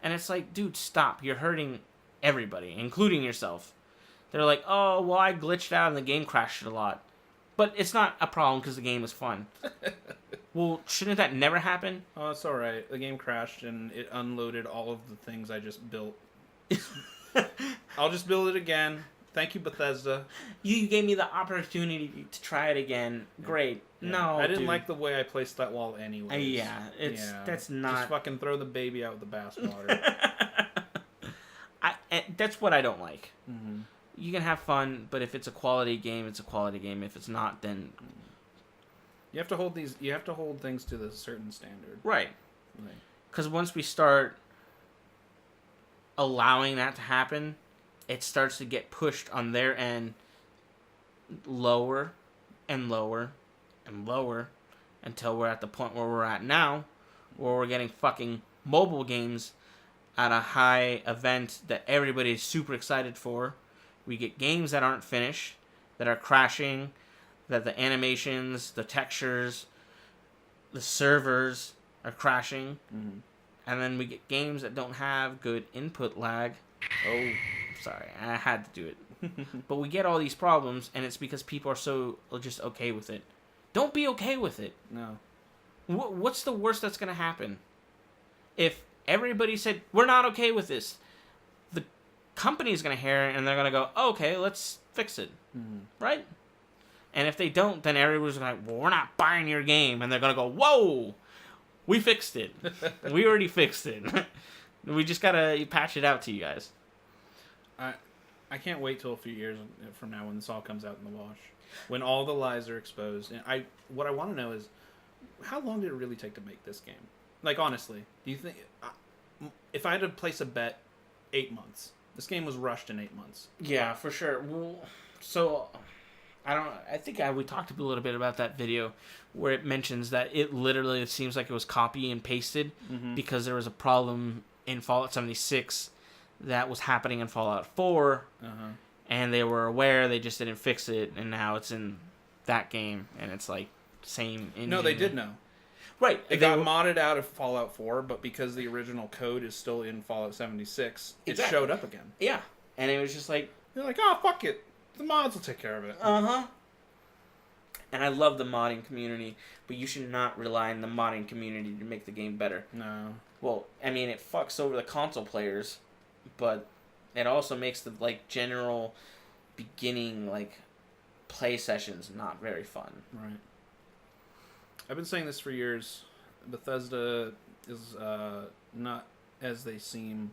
And it's like, dude, stop. You're hurting everybody, including yourself. They're like, oh, well, I glitched out and the game crashed a lot. But it's not a problem because the game is fun. Well, shouldn't that never happen? Oh, it's alright. The game crashed and it unloaded all of the things I just built. I'll just build it again. Thank you, Bethesda. You gave me the opportunity to try it again. Great. Yeah. No, I didn't dude. like the way I placed that wall anyway. That's not... Just fucking throw the baby out with the bathwater. That's what I don't like. Mm-hmm. You can have fun, but if it's a quality game, it's a quality game. If it's not, then You have to hold things to the certain standard. right. Right. Because once we start allowing that to happen, it starts to get pushed on their end lower and lower and lower until we're at the point where we're at now, where we're getting fucking mobile games at a high event that everybody's super excited for. We get games that aren't finished, that are crashing, that the animations, the textures, the servers are crashing. Mm-hmm. And then we get games that don't have good input lag. Oh, sorry, I had to do it. But we get all these problems, and it's because people are so just okay with it. Don't be okay with it. No. What's the worst that's going to happen? If everybody said, we're not okay with this, the company's going to hear it, and they're going to go, oh, okay, let's fix it. Mm-hmm. Right? And if they don't, then everybody's going to go, well, we're not buying your game. And they're going to go, whoa, we fixed it. We already fixed it. We just got to patch it out to you guys. I can't wait till a few years from now when this all comes out in the wash. When all the lies are exposed. And what I want to know is, how long did it really take to make this game? Like, honestly, do you think... if I had to place a bet, 8 months. This game was rushed in 8 months. Yeah, for sure. Well, so... I think we talked a little bit about that video where it mentions that it seems like it was copy and pasted because there was a problem in Fallout 76 that was happening in Fallout 4, and they were aware, they just didn't fix it, and now it's in that game, and it's like same engine. No, they did know. Right. It got modded out of Fallout 4, but because the original code is still in Fallout 76, it showed up again. Yeah, and it was just like... They're like, oh, fuck it. The mods will take care of it. And I love the modding community, but you should not rely on the modding community to make the game better. No. Well, I mean, it fucks over the console players, but it also makes the general beginning play sessions not very fun. Right. I've been saying this for years. Bethesda is not as they seem.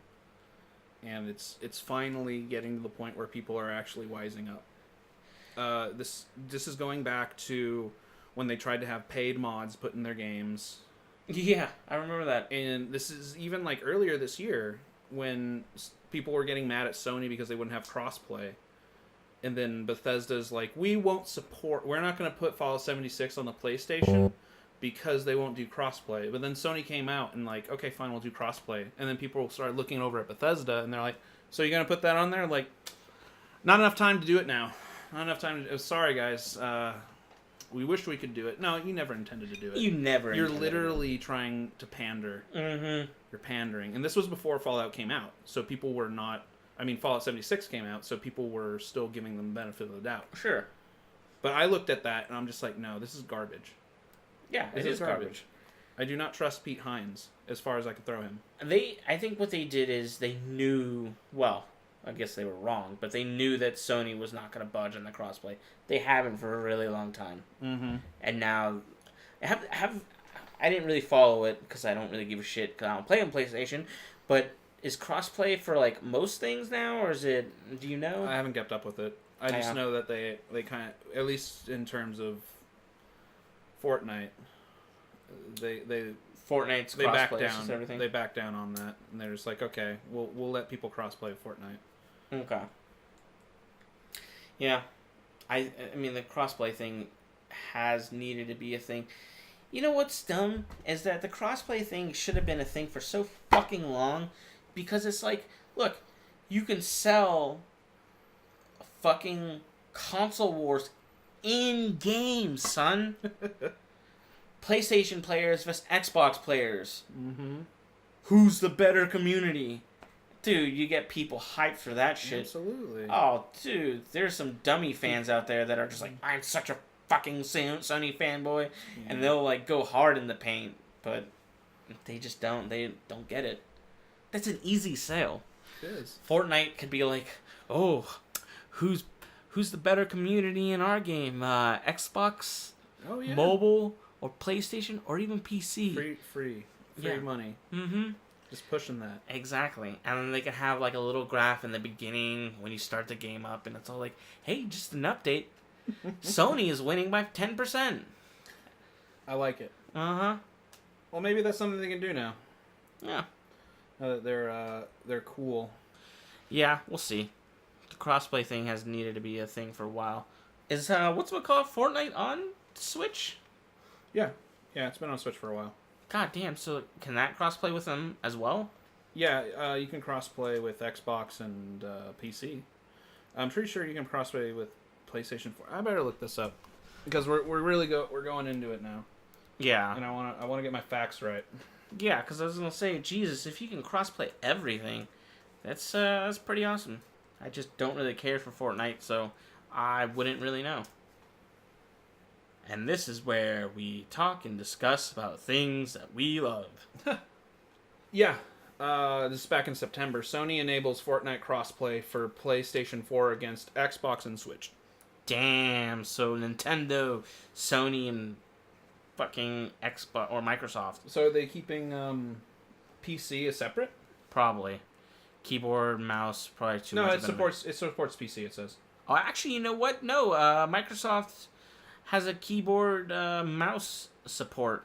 And it's finally getting to the point where people are actually wising up. This is going back to when they tried to have paid mods put in their games. Yeah, I remember that. And this is even earlier this year. people were getting mad at Sony because they wouldn't have crossplay. And then Bethesda's like, we're not going to put Fallout 76 on the PlayStation because they won't do crossplay. But then Sony came out and like, okay, fine, we'll do crossplay. And then people started looking over at Bethesda and they're like, so you're going to put that on there? Like, not enough time to do it now. Not enough time. Sorry, guys. We wish we could do it. No, you never intended to do it. You're literally trying to pander. Mm-hmm. You're pandering. And this was before Fallout came out. So people were not... I mean, Fallout 76 came out, so people were still giving them the benefit of the doubt. Sure. But I looked at that, and I'm just like, no, this is garbage. Yeah, it is garbage. I do not trust Pete Hines as far as I can throw him. I think what they did is they knew... Well, I guess they were wrong, but they knew that Sony was not going to budge on the crossplay. They haven't for a really long time. Mm-hmm. And now... I didn't really follow it, because I don't really give a shit, because I don't play on PlayStation, but... Is crossplay for like most things now, or is it? Do you know? I haven't kept up with it. I just know that they kind of, at least in terms of Fortnite, they Fortnite's they back crossplay down. Everything. They back down on that, and they're just like, okay, we'll let people crossplay Fortnite. Okay. Yeah, I mean the crossplay thing has needed to be a thing. You know what's dumb is that the crossplay thing should have been a thing for so fucking long. Because it's like, look, you can sell fucking console wars in-game, son. PlayStation players versus Xbox players. Mm-hmm. Who's the better community? Dude, you get people hyped for that shit. Absolutely. Oh, dude, there's some dummy fans out there that are just like, I'm such a fucking Sony fanboy. Yeah. And they'll, like, go hard in the paint. But they just don't. They don't get it. That's an easy sale. It is. Fortnite could be like, oh, who's the better community in our game? Xbox, mobile, or PlayStation, or even PC? Free money. Mm-hmm. Just pushing that. Exactly. And then they can have like a little graph in the beginning when you start the game up, and it's all like, hey, just an update. Sony is winning by 10%. I like it. Uh-huh. Well, maybe that's something they can do now. Yeah. They're cool. Yeah, we'll see. The crossplay thing has needed to be a thing for a while. Is what's it called? Fortnite on Switch? Yeah, it's been on Switch for a while. God damn! So can that crossplay with them as well? Yeah, you can crossplay with Xbox and PC. I'm pretty sure you can crossplay with PlayStation 4. I better look this up because we're going into it now. Yeah, and I want to get my facts right. Yeah, because I was gonna say, Jesus, if you can crossplay everything, that's pretty awesome. I just don't really care for Fortnite, so I wouldn't really know. And this is where we talk and discuss about things that we love. Yeah, this is back in September. Sony enables Fortnite crossplay for PlayStation 4 against Xbox and Switch. Damn, so Nintendo, Sony, and fucking Xbox or Microsoft. So are they keeping PC as separate? Probably. Keyboard, mouse, probably too much. No, it supports PC, it says. Oh, actually, you know what? No, Microsoft has a keyboard mouse support.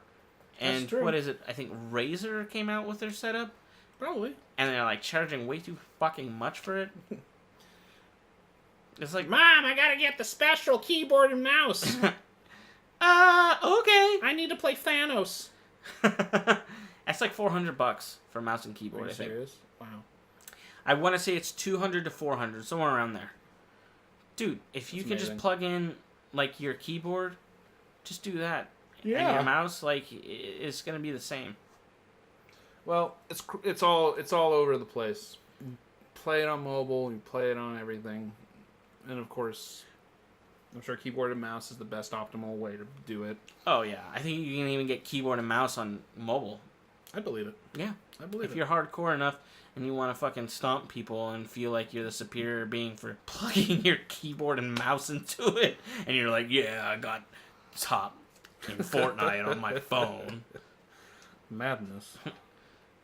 And That's true. What is it? I think Razer came out with their setup. Probably. And they're like charging way too fucking much for it. It's like, Mom, I gotta get the special keyboard and mouse. Okay. I need to play Thanos. That's like $400 for mouse and keyboard. Are you serious? Wow. I want to say it's $200 to $400, somewhere around there. Dude, if you That's can amazing. just plug in like your keyboard, just do that. Yeah. And your mouse, like, it's gonna be the same. Well, it's all over the place. You play it on mobile, you play it on everything, and of course, I'm sure keyboard and mouse is the best optimal way to do it. Oh yeah, I think you can even get keyboard and mouse on mobile. I believe it. Yeah, I believe if it. you're hardcore enough and you want to fucking stomp people and feel like you're the superior being for plugging your keyboard and mouse into it, and you're like, yeah, I got top in Fortnite on my phone. Madness.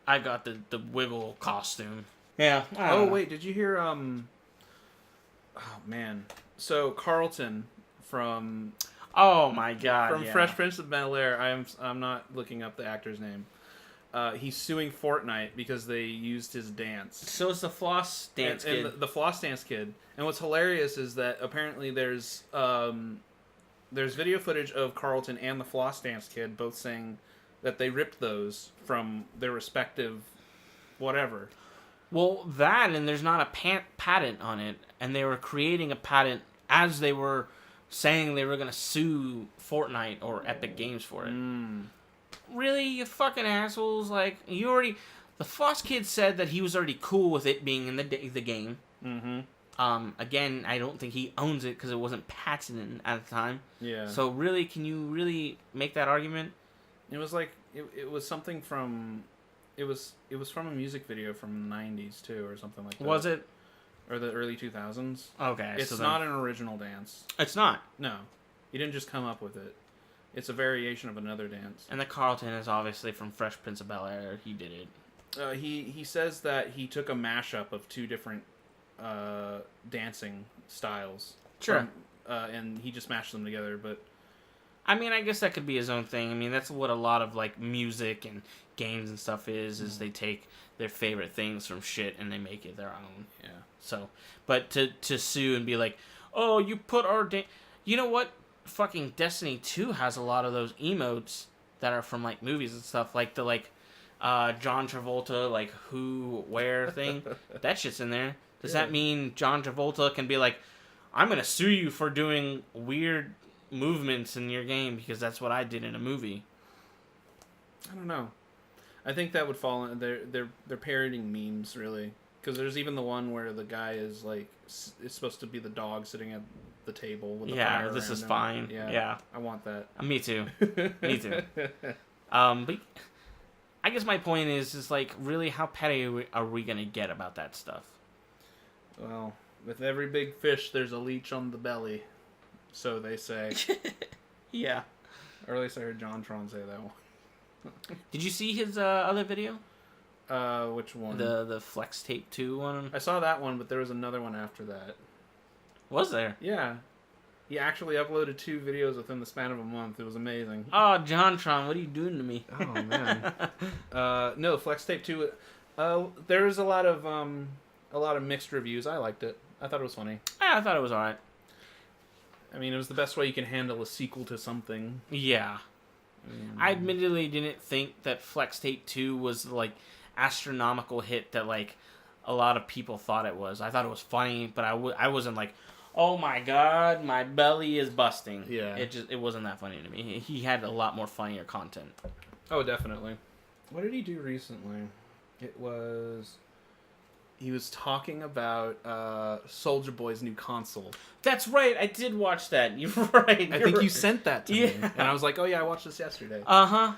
I got the wiggle costume. Yeah. Oh wait, did you hear? Oh man. So Carlton from Oh my god. Fresh Prince of Bel-Air. I'm not looking up the actor's name, he's suing Fortnite because they used his dance. So it's the floss dance kid. And the floss dance kid. And what's hilarious is that apparently there's video footage of Carlton and the floss dance kid both saying that they ripped those from their respective whatever. Well, that, and there's not a patent on it, and they were creating a patent as they were saying they were going to sue Fortnite or Epic Games for it. Really, you fucking assholes? Like, you already... The Floss Kid said that he was already cool with it being in the game. Again, I don't think he owns it because it wasn't patented at the time. Yeah. So really, can you really make that argument? It was like... It was something from... It was from a music video from the 90s, too, or something like that. Was it? Or the early 2000s. Okay. It's not an original dance. It's not? No. He didn't just come up with it. It's a variation of another dance. And the Carlton is obviously from Fresh Prince of Bel-Air. He did it. He says that he took a mashup of two different dancing styles. Sure. And he just mashed them together, but... I mean, I guess that could be his own thing. I mean, that's what a lot of, like, music and games and stuff is they take their favorite things from shit and they make it their own. Yeah. So, but to sue and be like, oh, you put our... You know what? Fucking Destiny 2 has a lot of those emotes that are from, like, movies and stuff. Like the, John Travolta, like, who, where thing. That shit's in there. Does that mean John Travolta can be like, I'm going to sue you for doing weird movements in your game because that's what I did in a movie? I don't know. I think that would fall in... They're parroting memes, really. Because there's even the one where the guy is, like... It's supposed to be the dog sitting at the table with the fire this is around him. fine. Yeah. I want that. Me too. Me too. But I guess my point is like, really, how petty are we going to get about that stuff? Well, with every big fish, there's a leech on the belly. So they say. Yeah. Or at least I heard John Tron say that one. Did you see his other video? Which one? The Flex Tape 2 one? I saw that one, but there was another one after that. Was there? Yeah. He actually uploaded 2 videos within the span of a month. It was amazing. Oh, John Tron, what are you doing to me? Oh, man. No, Flex Tape 2... there was a lot of mixed reviews. I liked it. I thought it was funny. Yeah, I thought it was alright. I mean, it was the best way you can handle a sequel to something. Yeah. I admittedly didn't think that Flex Tape 2 was, like, astronomical hit that, like, a lot of people thought it was. I thought it was funny, but I wasn't like, oh my god, my belly is busting. Yeah. It wasn't that funny to me. He had a lot more funnier content. Oh, definitely. What did he do recently? He was talking about Soulja Boy's new console. That's right, I did watch that. You're right. I think you sent that to me. Yeah. And I was like, oh yeah, I watched this yesterday. Uh-huh.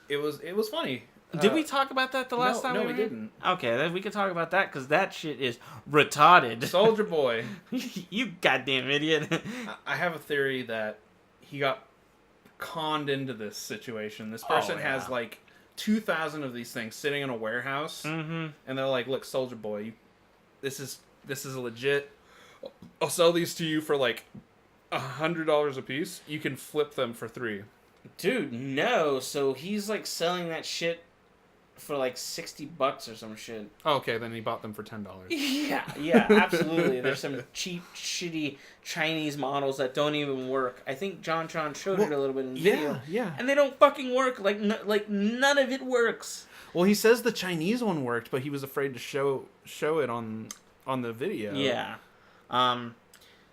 It was funny. Did we talk about that the last time? No, we didn't. Okay, then we can talk about that because that shit is retarded. Soulja Boy. You goddamn idiot. I have a theory that he got conned into this situation. This person has like 2,000 of these things sitting in a warehouse, and they're like, "Look, Soulja Boy, this is legit. I'll sell these to you for like $100 a piece. You can flip them for $3." Dude, no. So he's like selling that shit for like $60 or some shit. Oh, okay, then he bought them for $10. Yeah, absolutely. There's some cheap, shitty Chinese models that don't even work. I think John Tron showed it a little bit in the video. Yeah. And they don't fucking work. Like none of it works. Well, he says the Chinese one worked, but he was afraid to show it on the video. Yeah.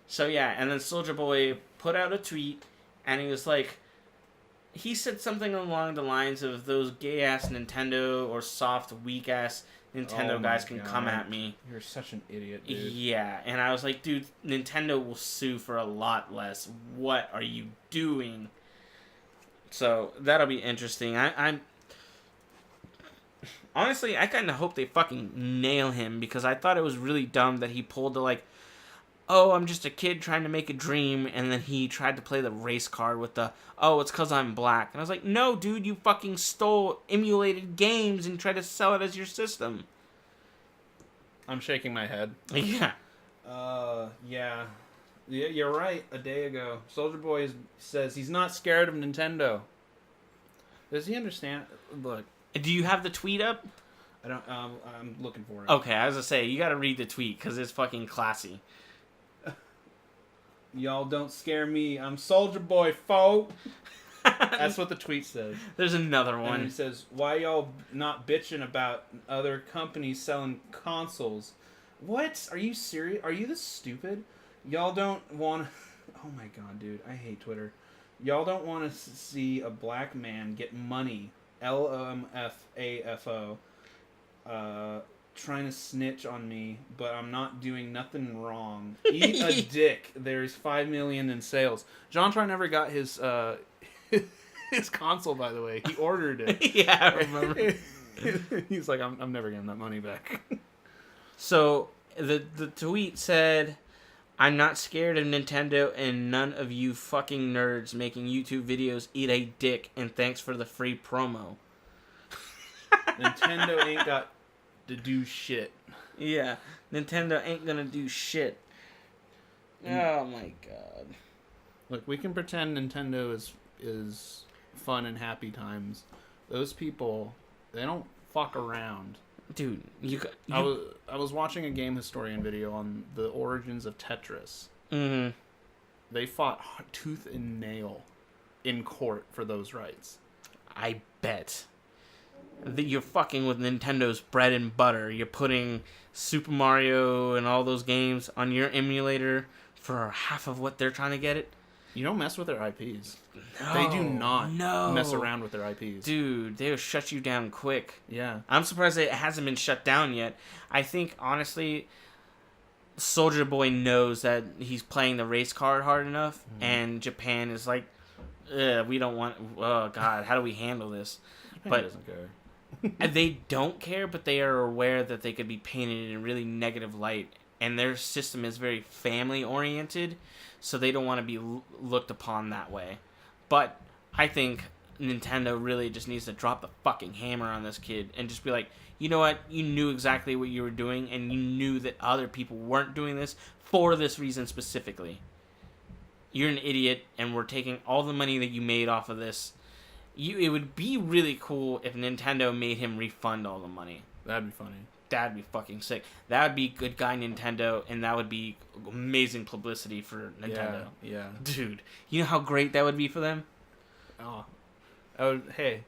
So yeah, and then Soulja Boy put out a tweet, and he was like, he said something along the lines of those gay-ass Nintendo or soft, weak-ass Nintendo guys can come at me. You're such an idiot, dude. Yeah, and I was like, dude, Nintendo will sue for a lot less. What are you doing? So, that'll be interesting. I'm honestly, I kind of hope they fucking nail him, because I thought it was really dumb that he pulled the, like, oh, I'm just a kid trying to make a dream, and then he tried to play the race card with the, oh, it's because I'm black. And I was like, no, dude, you fucking stole emulated games and tried to sell it as your system. I'm shaking my head. Yeah. Yeah, you're right. A day ago, Soulja Boy says he's not scared of Nintendo. Does he understand? Look, Do you have the tweet up? I don't. I'm looking for it. Okay, I was gonna say you gotta read the tweet because it's fucking classy. Y'all don't scare me. I'm Soldier Boy, folk. That's what the tweet says. There's another one. And it says, "Why y'all not bitching about other companies selling consoles? What? Are you serious? Are you this stupid? Y'all don't want. Oh my god, dude! I hate Twitter. Y'all don't want to see a black man get money. LMFAFO. Trying to snitch on me, but I'm not doing nothing wrong. Eat a dick. There's 5 million in sales." JonTron never got his his console, by the way. He ordered it. Yeah, I remember. He's like, I'm never getting that money back. So the tweet said, "I'm not scared of Nintendo and none of you fucking nerds making YouTube videos. Eat a dick, and thanks for the free promo." Nintendo ain't got to do shit. Yeah, Nintendo ain't gonna do shit. Oh my god. Look, we can pretend Nintendo is fun and happy times. Those people, they don't fuck around. Dude, I was watching a game historian video on the origins of Tetris. Mm-hmm. They fought tooth and nail in court for those rights. I bet. You're fucking with Nintendo's bread and butter. You're putting Super Mario and all those games on your emulator for half of what they're trying to get it. You don't mess with their IPs. No, They do not no. mess around with their IPs. Dude, they'll shut you down quick. Yeah. I'm surprised it hasn't been shut down yet. I think, honestly, Soldier Boy knows that he's playing the race card hard enough, and Japan is like, we don't want... Oh, God, how do we handle this? Japan doesn't care. They don't care, but they are aware that they could be painted in a really negative light, and their system is very family-oriented, so they don't want to be looked upon that way. But I think Nintendo really just needs to drop the fucking hammer on this kid and just be like, you know what? You knew exactly what you were doing, and you knew that other people weren't doing this for this reason specifically. You're an idiot, and we're taking all the money that you made off of this. It would be really cool if Nintendo made him refund all the money. That'd be funny. That'd be fucking sick. That would be good guy Nintendo, and that would be amazing publicity for Nintendo. Yeah. Dude, you know how great that would be for them? Oh. Hey,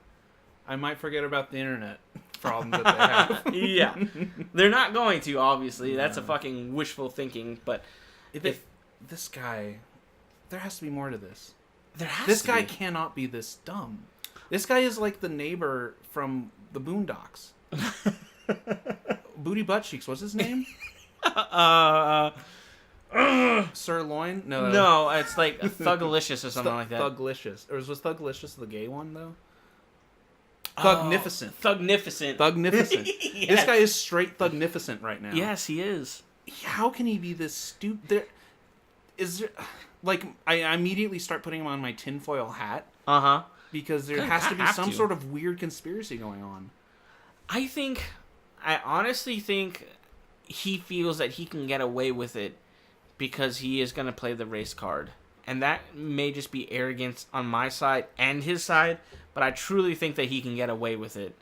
I might forget about the internet problems that they have. Yeah. They're not going to, obviously. No. That's a fucking wishful thinking, but if this guy... There has to be more to this. This guy cannot be this dumb. This guy is like the neighbor from the Boondocks. Booty Butt Cheeks. What's his name? Sirloin? No, it's like Thugalicious or something like that. Thuglicious. Or was Thuglicious the gay one, though? Thugnificent. Thugnificent. Yes. This guy is straight Thugnificent right now. Yes, he is. How can he be this stupid? Is there... Like, I immediately start putting him on my tinfoil hat. Uh-huh. Because there has to be some sort of weird conspiracy going on. I honestly think he feels that he can get away with it because he is going to play the race card. And that may just be arrogance on my side and his side, but I truly think that he can get away with it.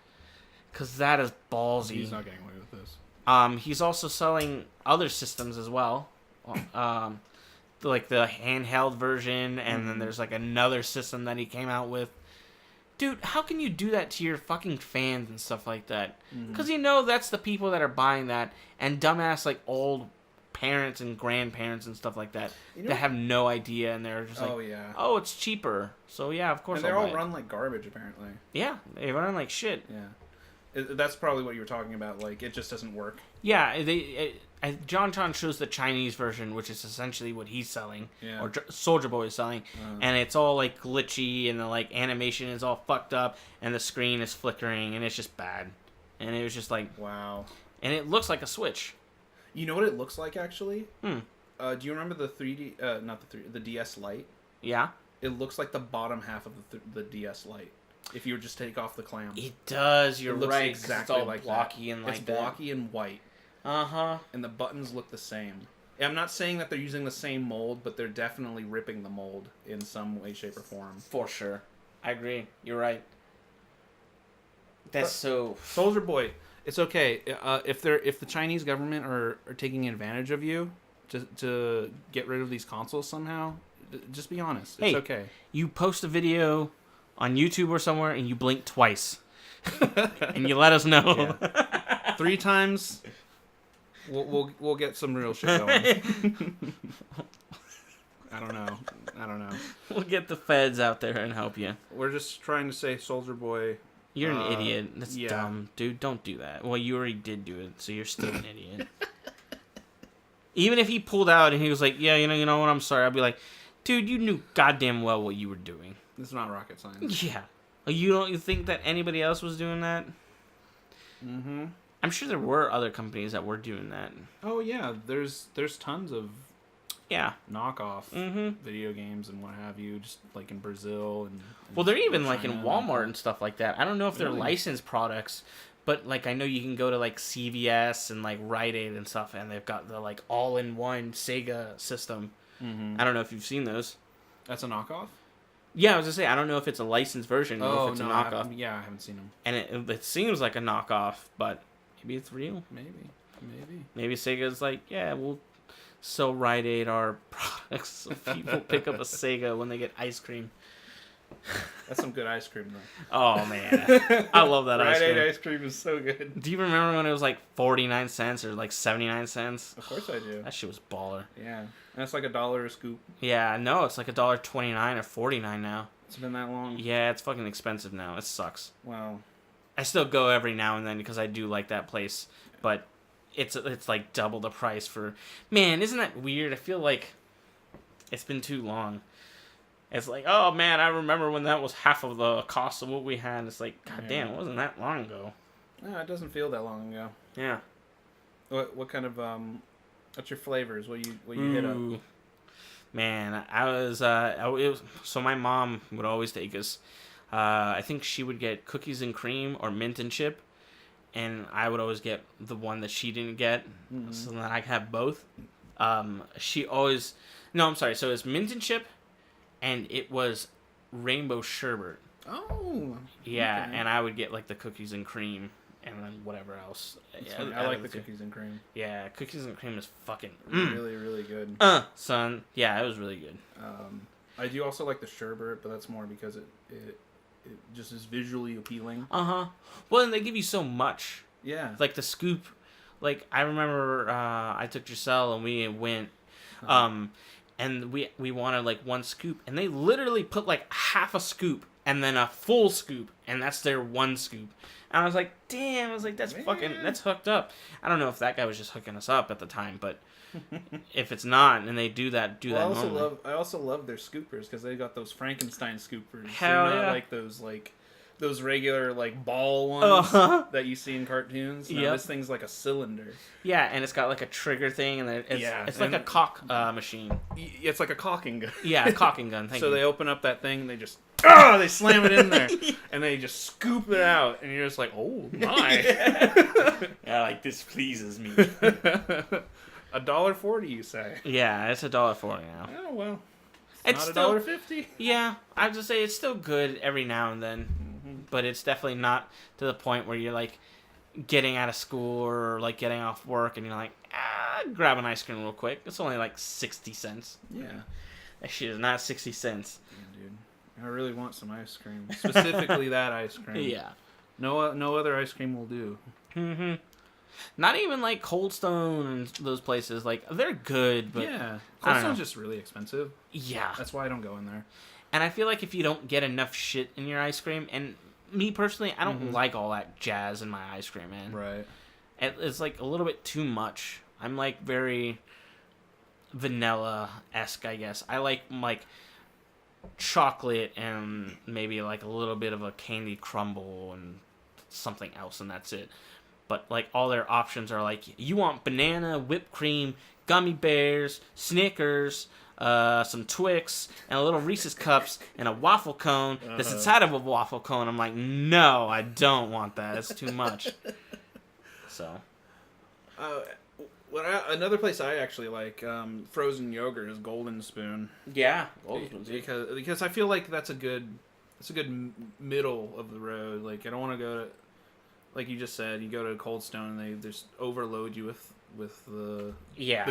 Because that is ballsy. He's not getting away with this. He's also selling other systems as well. Like the handheld version, and then there's like another system that he came out with. Dude, how can you do that to your fucking fans and stuff like that? Because you know that's the people that are buying that, and dumbass like old parents and grandparents and stuff like that that have no idea, and they're just like, oh, it's cheaper, so yeah, of course. And they're all run like garbage, apparently. Yeah, they run like shit. Yeah, that's probably what you were talking about. Like, it just doesn't work. Yeah, JonTron shows the Chinese version, which is essentially what he's selling, or Soldier Boy is selling, and it's all like glitchy, and the like animation is all fucked up, and the screen is flickering, and it's just bad. And it was just like, wow. And it looks like a Switch. You know what it looks like, actually? Do you remember the 3D? The DS Lite? Yeah. It looks like the bottom half of the DS Lite. If you would just take off the clamps. It does. You're right. Exactly, it's all like blocky that. and like it's that. blocky and white. And the buttons look the same. I'm not saying that they're using the same mold, but they're definitely ripping the mold in some way, shape, or form. For sure. I agree. You're right. That's so... Soldier Boy, it's okay. If the Chinese government are taking advantage of you to get rid of these consoles somehow, just be honest. It's okay. You post a video on YouTube or somewhere and you blink twice. And you let us know. Yeah. 3 times, we'll get some real shit going. I don't know. We'll get the feds out there and help you. We're just trying to say Soldier Boy. You're an idiot. That's dumb. Dude, don't do that. Well, you already did do it, so you're still an idiot. Even if he pulled out and he was like, yeah, you know what, I'm sorry, I'd be like, dude, you knew goddamn well what you were doing. It's not rocket science. Yeah. You think that anybody else was doing that? Mm-hmm. I'm sure there were other companies that were doing that. Oh, yeah. There's tons of knockoff video games and what have you, just like in Brazil and well, they're even China like in Walmart and stuff like that. I don't know if they're really? licensed products, but like I know you can go to like CVS and like Rite Aid and stuff, and they've got the like all-in-one Sega system. Mm-hmm. I don't know if you've seen those. That's a knockoff? Yeah, I was gonna say I don't know if it's a licensed version or if it's a knockoff. I haven't seen them. And it seems like a knockoff, but maybe it's real. Maybe Sega's like, yeah, we'll sell Rite Aid our products so people pick up a Sega when they get ice cream. That's some good ice cream, though. Oh, man. I love that ice cream. Rite Aid ice cream is so good. Do you remember when it was like 49 cents or like 79 cents? Of course I do. That shit was baller. Yeah. And it's like $1 a scoop. Yeah, no, it's like $1.29 or $49 now. It's been that long? Yeah, it's fucking expensive now. It sucks. Wow. I still go every now and then because I do like that place, but it's like double the price for... Man, isn't that weird? I feel like it's been too long. It's like, oh man, I remember when that was half of the cost of what we had. It's like, god damn, it wasn't that long ago. No, it doesn't feel that long ago. Yeah. What kind of what's your flavors? What you hit up? Man, so my mom would always take us. I think she would get cookies and cream or mint and chip, and I would always get the one that she didn't get, so that I could have both. She always, no, I'm sorry. So it's mint and chip. And it was rainbow sherbet. Oh. Yeah, okay. and I would get like the cookies and cream and then whatever else. Yeah, I like the cookies and cream. Yeah, cookies and cream is fucking... Really, really good. Son. Yeah, it was really good. I do also like the sherbet, but that's more because it just is visually appealing. Uh-huh. Well, and they give you so much. Yeah. Like the scoop. Like, I remember I took Giselle and we went... And we wanted, like, one scoop. And they literally put, like, half a scoop and then a full scoop. And that's their one scoop. And I was like, damn. I was like, that's hooked up. I don't know if that guy was just hooking us up at the time. But if it's not, and they do that normally. I also love their scoopers because they got those Frankenstein scoopers. Hell They're not yeah. like those regular, like, ball ones that you see in cartoons. No, this thing's like a cylinder. Yeah, and it's got, like, a trigger thing, and it's like a cock machine. It's like a caulking gun. Yeah, a caulking gun, thank you. So they open up that thing, they just, they slam it in there, and they just scoop it out, and you're just like, oh, my. Yeah, like, this pleases me. $1.40, you say? Yeah, it's $1.40 now. Oh, well. It's not still $1.50. Yeah, I would just say it's still good every now and then, but it's definitely not to the point where you're like getting out of school or like getting off work and you're like, grab an ice cream real quick. It's only like 60 cents. Yeah, that shit is not 60 cents. Yeah, dude, I really want some ice cream, specifically that ice cream. Yeah, no other ice cream will do. Not even like Cold Stone and those places. Like they're good, but yeah, Cold Stone's just really expensive. Yeah, that's why I don't go in there. And I feel like if you don't get enough shit in your ice cream, and me personally, I don't like all that jazz in my ice cream, man. Right. It's like a little bit too much. I'm like very vanilla-esque, I guess. I like chocolate and maybe like a little bit of a candy crumble and something else, and that's it. But like all their options are like, you want banana, whipped cream, gummy bears, Snickers, some Twix, and a little Reese's Cups, and a waffle cone that's inside of a waffle cone. I'm like, no, I don't want that. It's too much. So. Another place I actually like frozen yogurt is Golden Spoon. Yeah, Golden Spoon. Because I feel like that's a good middle of the road. Like I don't want to go to like you just said, you go to Cold Stone and they just overload you with the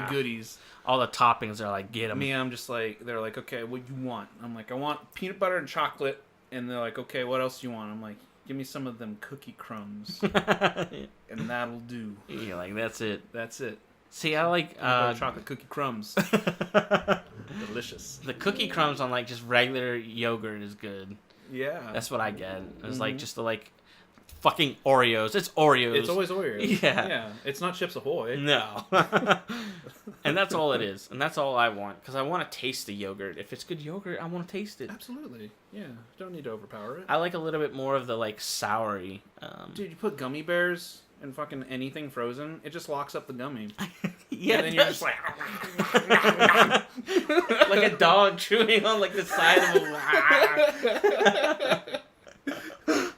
goodies. All the toppings are like, get them. Me, I'm just like, they're like, okay, what do you want? I'm like, I want peanut butter and chocolate. And they're like, okay, what else do you want? I'm like, give me some of them cookie crumbs. And that'll do. You're like, that's it. That's it. See, I like chocolate cookie crumbs. Delicious. The cookie crumbs on like just regular yogurt is good. Yeah. That's what I get. It's like just the like fucking Oreos. It's Oreos. It's always Oreos. Yeah. Yeah. It's not Chips Ahoy. No. And that's all it is. And that's all I want. Because I want to taste the yogurt. If it's good yogurt, I want to taste it. Absolutely. Yeah. Don't need to overpower it. I like a little bit more of the like soury. Dude, you put gummy bears in fucking anything frozen, it just locks up the gummy. Yeah, and then you're just like... like a dog chewing on like the side of a...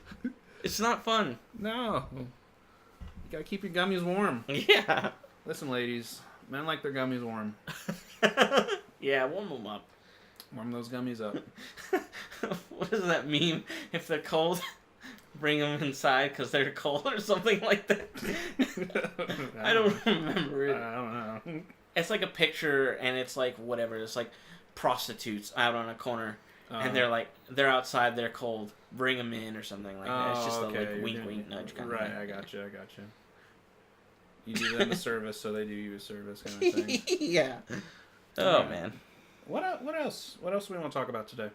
It's not fun. No. You gotta keep your gummies warm. Yeah. Listen, ladies. Men like their gummies warm. Yeah, warm them up. Warm those gummies up. What is that meme? If they're cold, bring them inside because they're cold or something like that. I don't remember it. I don't know. It's like a picture and it's like whatever. It's like prostitutes out on a corner. And they're outside, they're cold. Bring them in or something like that. It's just a like wink nudge kind of thing. Right, I gotcha. You do them a service, so they do you a service kind of thing. Yeah. Oh, man. What else? What else do we want to talk about today?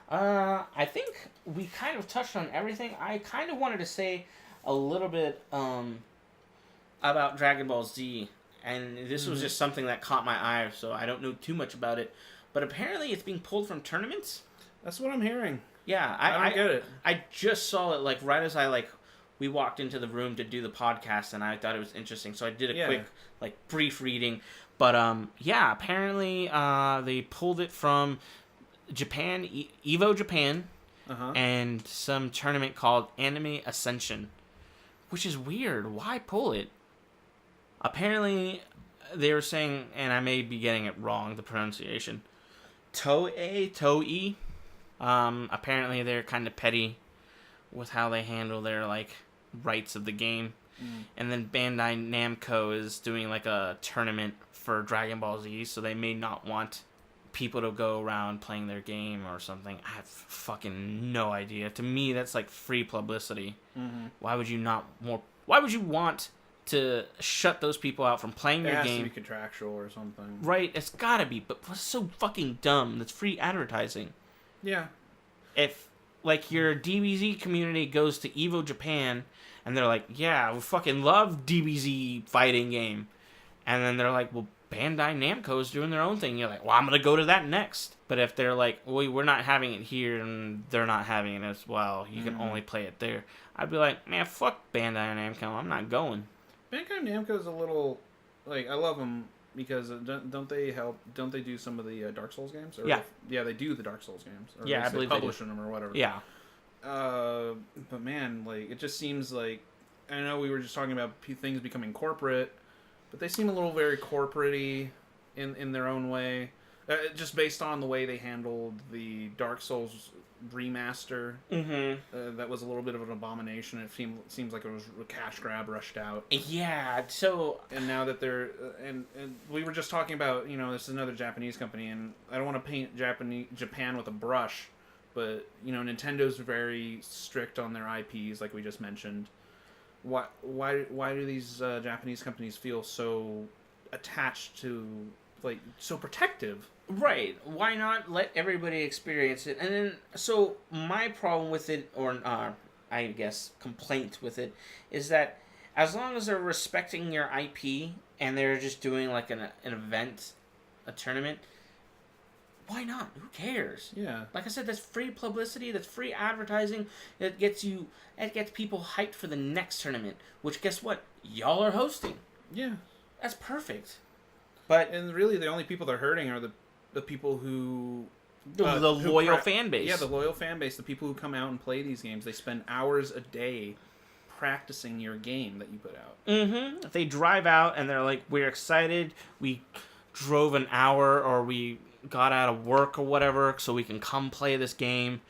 I think we kind of touched on everything. I kind of wanted to say a little bit about Dragon Ball Z. And this was just something that caught my eye, so I don't know too much about it. But apparently it's being pulled from tournaments. That's what I'm hearing. Yeah, I don't get it. I just saw it, like, right as we walked into the room to do the podcast, and I thought it was interesting. So I did a quick, like, brief reading. But, yeah, apparently they pulled it from Japan, Evo Japan, and some tournament called Anime Ascension, which is weird. Why pull it? Apparently, they were saying, and I may be getting it wrong, the pronunciation, Toei. Apparently they're kind of petty with how they handle their, like, rights of the game. And then Bandai Namco is doing, like, a tournament for Dragon Ball Z, so they may not want people to go around playing their game or something. I have fucking no idea. To me, that's, like, free publicity. Why would you want to shut those people out from playing your game? It has to be contractual or something. Right, it's gotta be, but it's so fucking dumb. That's free advertising. Yeah. If, like, your DBZ community goes to Evo Japan, and they're like, yeah, we fucking love DBZ fighting game. And then they're like, well, Bandai Namco's doing their own thing. You're like, well, I'm gonna go to that next. But if they're like, well, we're not having it here, and they're not having it as well, you can only play it there, I'd be like, man, fuck Bandai Namco, I'm not going. Bandai Namco's a little, like, I love them because don't they do some of the Dark Souls games? Or they do the Dark Souls games. Or yeah, I believe publishing them or whatever. Yeah. But man, like, it just seems like, I know we were just talking about things becoming corporate, but they seem a little very corporate-y in their own way. Just based on the way they handled the Dark Souls remaster, that was a little bit of an abomination. It seems like it was a cash grab rushed out. Yeah, so... And now that they're... And we were just talking about, this is another Japanese company, and I don't want to paint Japan with a brush, but, Nintendo's very strict on their IPs, like we just mentioned. Why do these Japanese companies feel so attached to, like, so protective? Right. Why not let everybody experience it? And then, so my problem with it, or I guess complaint with it, is that as long as they're respecting your IP and they're just doing like an event, a tournament, why not? Who cares? Yeah. Like I said, that's free publicity, that's free advertising. It gets people hyped for the next tournament, which guess what? Y'all are hosting. Yeah. That's perfect. And really the only people they're hurting are the people who... The loyal fan base. Yeah, the loyal fan base. The people who come out and play these games. They spend hours a day practicing your game that you put out. They drive out and they're like, we're excited. We drove an hour or we got out of work or whatever so we can come play this game.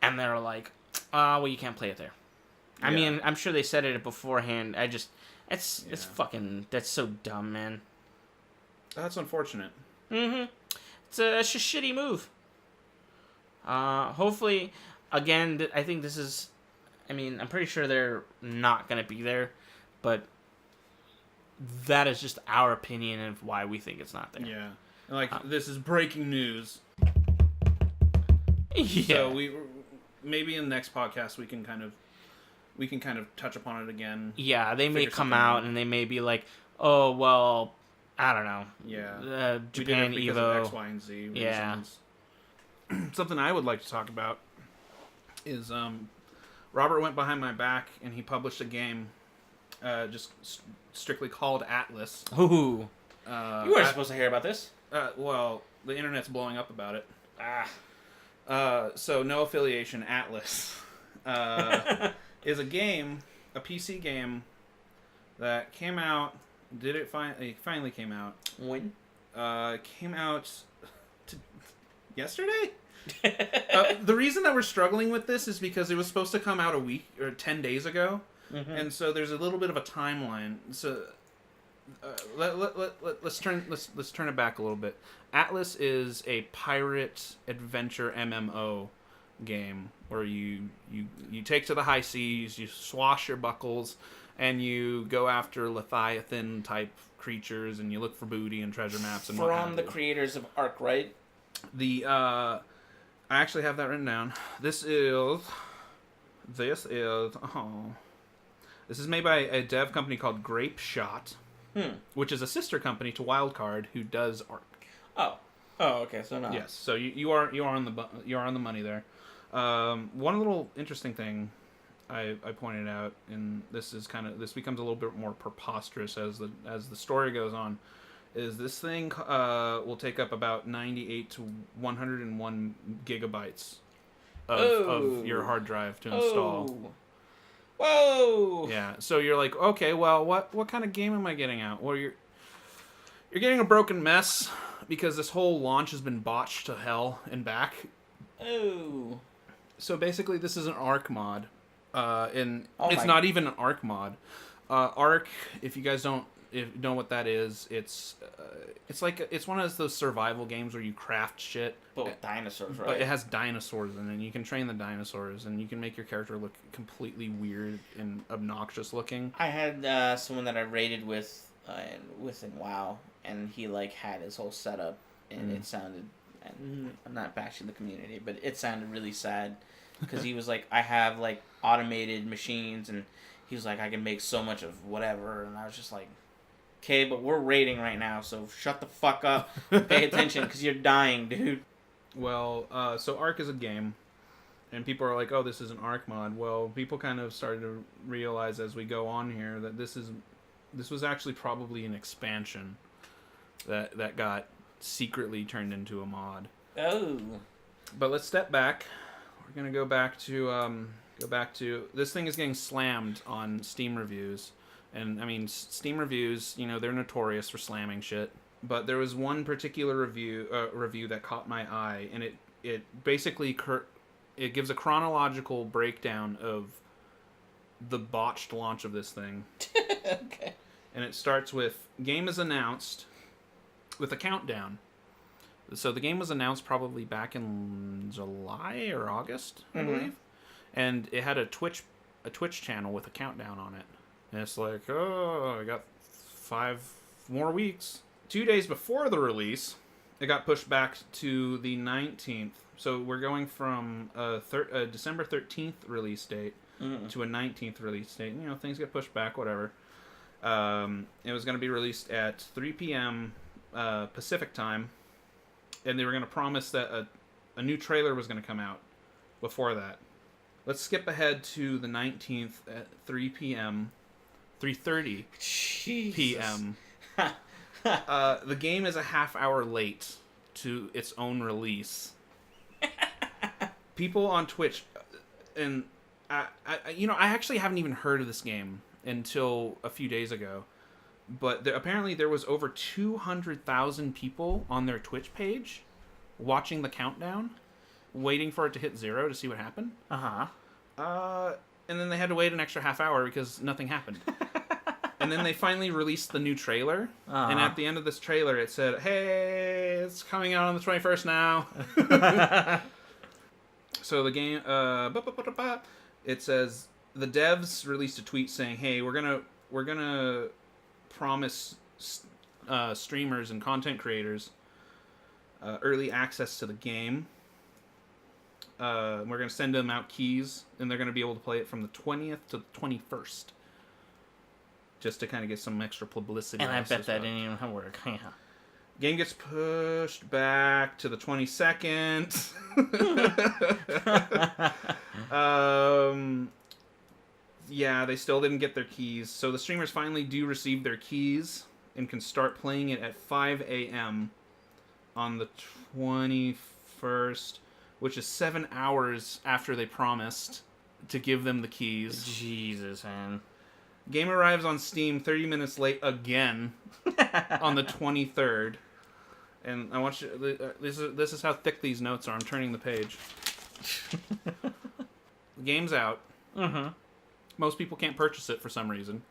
And they're like, well, you can't play it there. I mean, I'm sure they said it beforehand. It's fucking, that's so dumb, man. That's unfortunate. Mm-hmm. It's a shitty move. Hopefully, again, I think this is, I mean, I'm pretty sure they're not going to be there, but that is just our opinion of why we think it's not there. Yeah. Like, this is breaking news. Yeah. So we maybe in the next podcast we can kind of touch upon it again. Yeah, they may come out and they may be like, "Oh, well, I don't know." Yeah. Japan we did it because Evo. of X, Y, and Z reasons. Yeah. Something I would like to talk about is Robert went behind my back and he published a game just strictly called Atlas. Ooh. You weren't supposed to hear about this. Well, the internet's blowing up about it. Ah. So no affiliation. Atlas is a game, a PC game that came out. It finally came out. When? Came out yesterday. The reason that we're struggling with this is because it was supposed to come out a week or 10 days ago, and so there's a little bit of a timeline. So let's turn it back a little bit. Atlas is a pirate adventure MMO game where you take to the high seas, you swash your buckles, and you go after Leviathan type creatures, and you look for booty and treasure maps and from the creators of Ark, right? I actually have that written down. This is this is made by a dev company called Grape Shot, which is a sister company to Wildcard, who does Ark. Oh, okay. So no. Yes. So you are on the money there. One little interesting thing I pointed out, and this becomes a little bit more preposterous as the story goes on, is this thing will take up about 98 to 101 gigabytes of your hard drive to install. Whoa! Yeah, so you're like, okay, well, what kind of game am I getting out? Well, you're getting a broken mess because this whole launch has been botched to hell and back. Oh. So basically, this is an Ark mod, and it's my... not even an Ark mod. Ark, if you guys don't know what that is, it's one of those survival games where you craft shit. But with dinosaurs, right? But it has dinosaurs in it, and you can train the dinosaurs, and you can make your character look completely weird and obnoxious looking. I had someone that I raided with in WoW, and he had his whole setup, and it sounded. And I'm not bashing the community, but it sounded really sad because he was like, I have automated machines, and he was like, I can make so much of whatever, and I was just like, okay, but we're raiding right now, so shut the fuck up, pay attention, because you're dying, dude. Well, so Ark is a game, and people are like, oh, this is an Ark mod. Well, people kind of started to realize as we go on here that this was actually probably an expansion that got secretly turned into a mod. Oh. But let's step back. We're gonna go back to this thing is getting slammed on Steam reviews, and I mean Steam reviews, they're notorious for slamming shit. But there was one particular review that caught my eye, and it basically it gives a chronological breakdown of the botched launch of this thing. Okay. And it starts with game is announced with a countdown. So the game was announced probably back in July or August, I believe. And it had a Twitch channel with a countdown on it. And it's like, oh, I got 5 more weeks. 2 days before the release, it got pushed back to the 19th. So we're going from a December 13th release date to a 19th release date. Things get pushed back, whatever. It was going to be released at 3 p.m. Pacific time, and they were going to promise that a new trailer was going to come out before that. Let's skip ahead to the 19th at 3 p.m. 3:30 p.m. The game is a half hour late to its own release. People on Twitch, and I actually haven't even heard of this game until a few days ago. But apparently there was over 200,000 people on their Twitch page watching the countdown, waiting for it to hit 0 to see what happened. and then they had to wait an extra half hour because nothing happened. And then they finally released the new trailer, and at the end of this trailer, it said, "Hey, it's coming out on the 21st now." So the game, it says the devs released a tweet saying, "Hey, we're gonna promise streamers and content creators early access to the game. We're gonna send them out keys, and they're gonna be able to play it from the 20th to the 21st." Just to kind of get some extra publicity. And I bet that didn't even work. Yeah. Game gets pushed back to the 22nd. Yeah, they still didn't get their keys. So the streamers finally do receive their keys and can start playing it at 5 a.m. on the 21st, which is 7 hours after they promised to give them the keys. Jesus, man. Game arrives on Steam 30 minutes late again on the 23rd. And I want you... This is how thick these notes are. I'm turning the page. The game's out. Mm-hmm. Most people can't purchase it for some reason.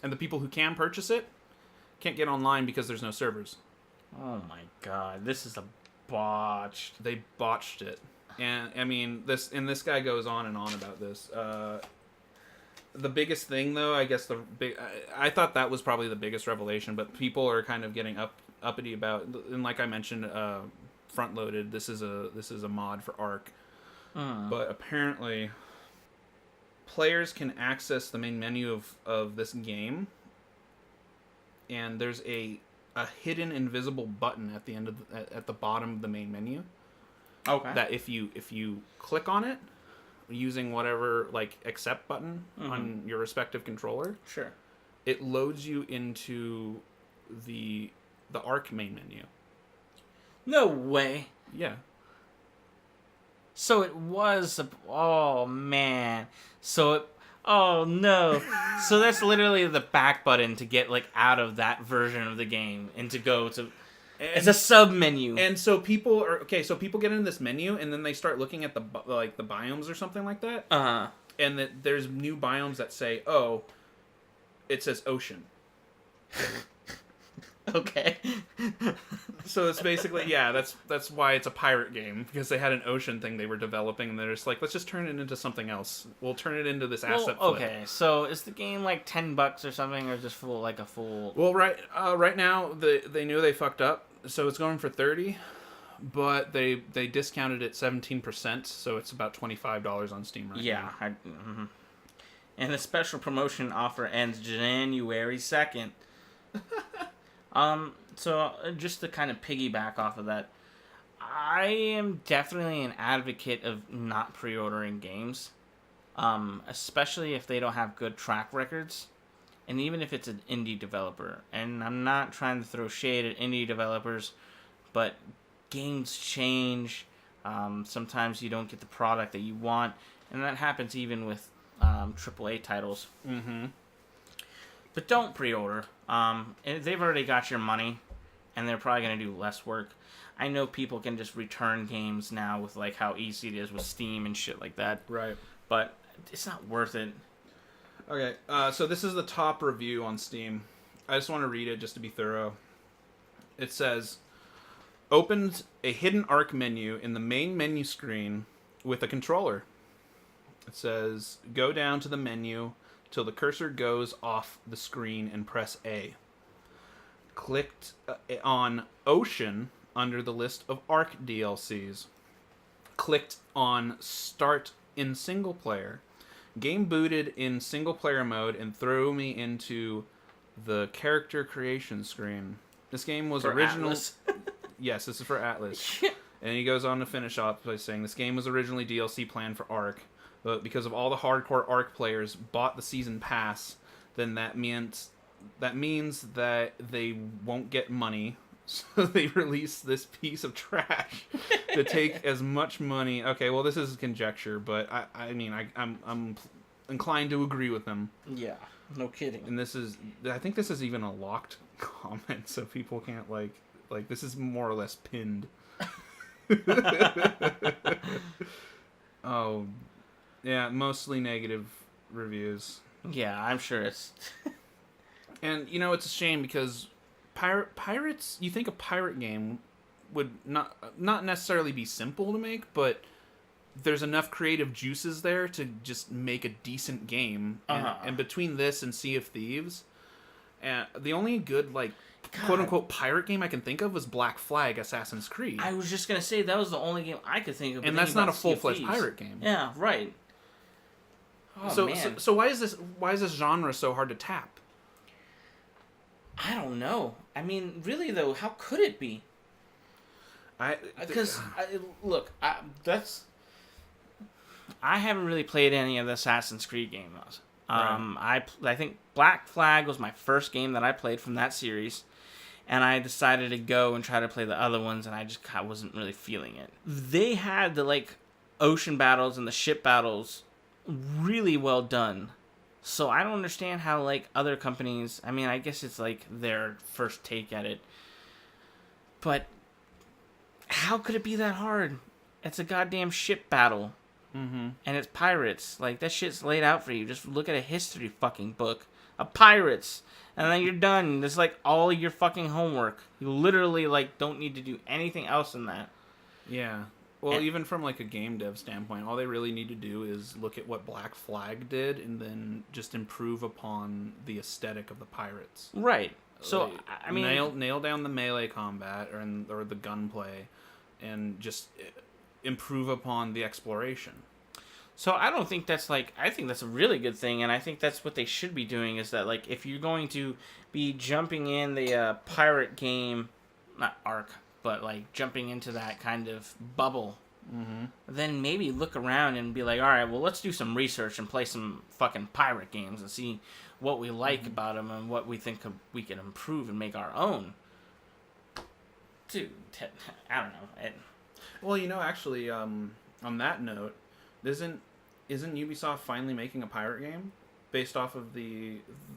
And the people who can purchase it can't get online because there's no servers. Oh my god. This is a botched. They botched it. And, I mean, this guy goes on and on about this. The biggest thing, though, I guess I thought that was probably the biggest revelation, but people are kind of getting uppity about, and like I mentioned, front loaded. This is a mod for Ark, but apparently, players can access the main menu of this game, and there's a hidden invisible button at the end of at the bottom of the main menu. Okay. That if you click on it, using whatever like accept button on your respective controller, sure, it loads you into the Ark main menu. No way. Yeah. So it was oh man. Oh no. So that's literally the back button to get like out of that version of the game and to go to it's a sub menu. And so people get into this menu and then they start looking at the biomes or something like that. Uh-huh. And that there's new biomes that say, "Oh, it says ocean." Okay. So it's basically, yeah, that's why it's a pirate game, because they had an ocean thing they were developing, and they're just like, let's just turn it into something else. We'll turn it into this asset flip. Okay, so is the game like $10 or something, or just full? Well, right now they knew they fucked up, so it's going for $30, but they discounted it 17%, so it's about $25 on Steam right now. Yeah. And the special promotion offer ends January 2nd. So just to kind of piggyback off of that, I am definitely an advocate of not pre-ordering games, especially if they don't have good track records, and even if it's an indie developer. And I'm not trying to throw shade at indie developers, but games change. Sometimes you don't get the product that you want, and that happens even with AAA titles. Mm-hmm. But don't pre-order. They've already got your money, and they're probably going to do less work. I know people can just return games now with like how easy it is with Steam and shit like that. Right. But it's not worth it. Okay, so this is the top review on Steam. I just want to read it just to be thorough. It says, opened a hidden Ark menu in the main menu screen with a controller. It says, go down to the menu till the cursor goes off the screen and press A. Clicked on Ocean under the list of Ark DLCs. Clicked on Start in Single Player. Game booted in single player mode and threw me into the character creation screen. This game was original. Yes, this is for Atlas. And he goes on to finish off by saying this game was originally DLC planned for Ark, but because of all the hardcore Ark players bought the season pass, then that means that they won't get money. So they release this piece of trash to take as much money. Okay, well, this is conjecture, but I'm inclined to agree with them. Yeah, no kidding. And I think this is even a locked comment, so people can't like this is more or less pinned. Oh, yeah, mostly negative reviews. Yeah, I'm sure it's. And it's a shame because pirates. You think a pirate game would not necessarily be simple to make, but there's enough creative juices there to just make a decent game. And between this and Sea of Thieves, and the only good quote unquote pirate game I can think of was Black Flag Assassin's Creed. I was just gonna say that was the only game I could think of. And that's not a full-fledged pirate game. Yeah, right. Oh, man. So why is this genre so hard to tap? I don't know. I mean, really though, how could it be? Because look, I haven't really played any of the Assassin's Creed games. Right. I think Black Flag was my first game that I played from that series, and I decided to go and try to play the other ones, and I just wasn't really feeling it. They had the ocean battles and the ship battles really well done. So I don't understand how other companies, I mean, I guess it's their first take at it. But how could it be that hard? It's a goddamn ship battle. Mm-hmm. And it's pirates. That shit's laid out for you. Just look at a history fucking book of pirates. And then you're done. It's all your fucking homework. You literally don't need to do anything else in that. Yeah. Well, even from a game dev standpoint, all they really need to do is look at what Black Flag did and then just improve upon the aesthetic of the pirates. Right. So I mean, nail down the melee combat or the gunplay, and just improve upon the exploration. So I don't think that's I think that's a really good thing, and I think that's what they should be doing. Is that if you're going to be jumping in the pirate game, not arc, but jumping into that kind of bubble, then maybe look around and be all right, well, let's do some research and play some fucking pirate games and see what we like about them and what we think we can improve and make our own. Dude, I don't know. Well, actually, on that note, isn't Ubisoft finally making a pirate game based off of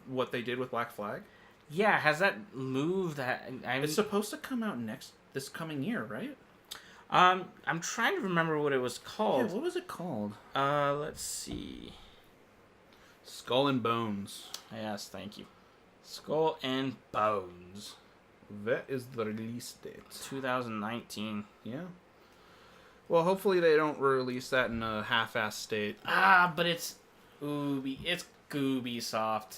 what they did with Black Flag? Yeah, has that moved? It's supposed to come out this coming year, right? I'm trying to remember what it was called. Yeah, what was it called? Let's see. Skull and Bones. Yes, thank you. Skull and Bones. That is the release date. 2019. Yeah. Well, hopefully they don't release that in a half-ass state. But it's Ubisoft.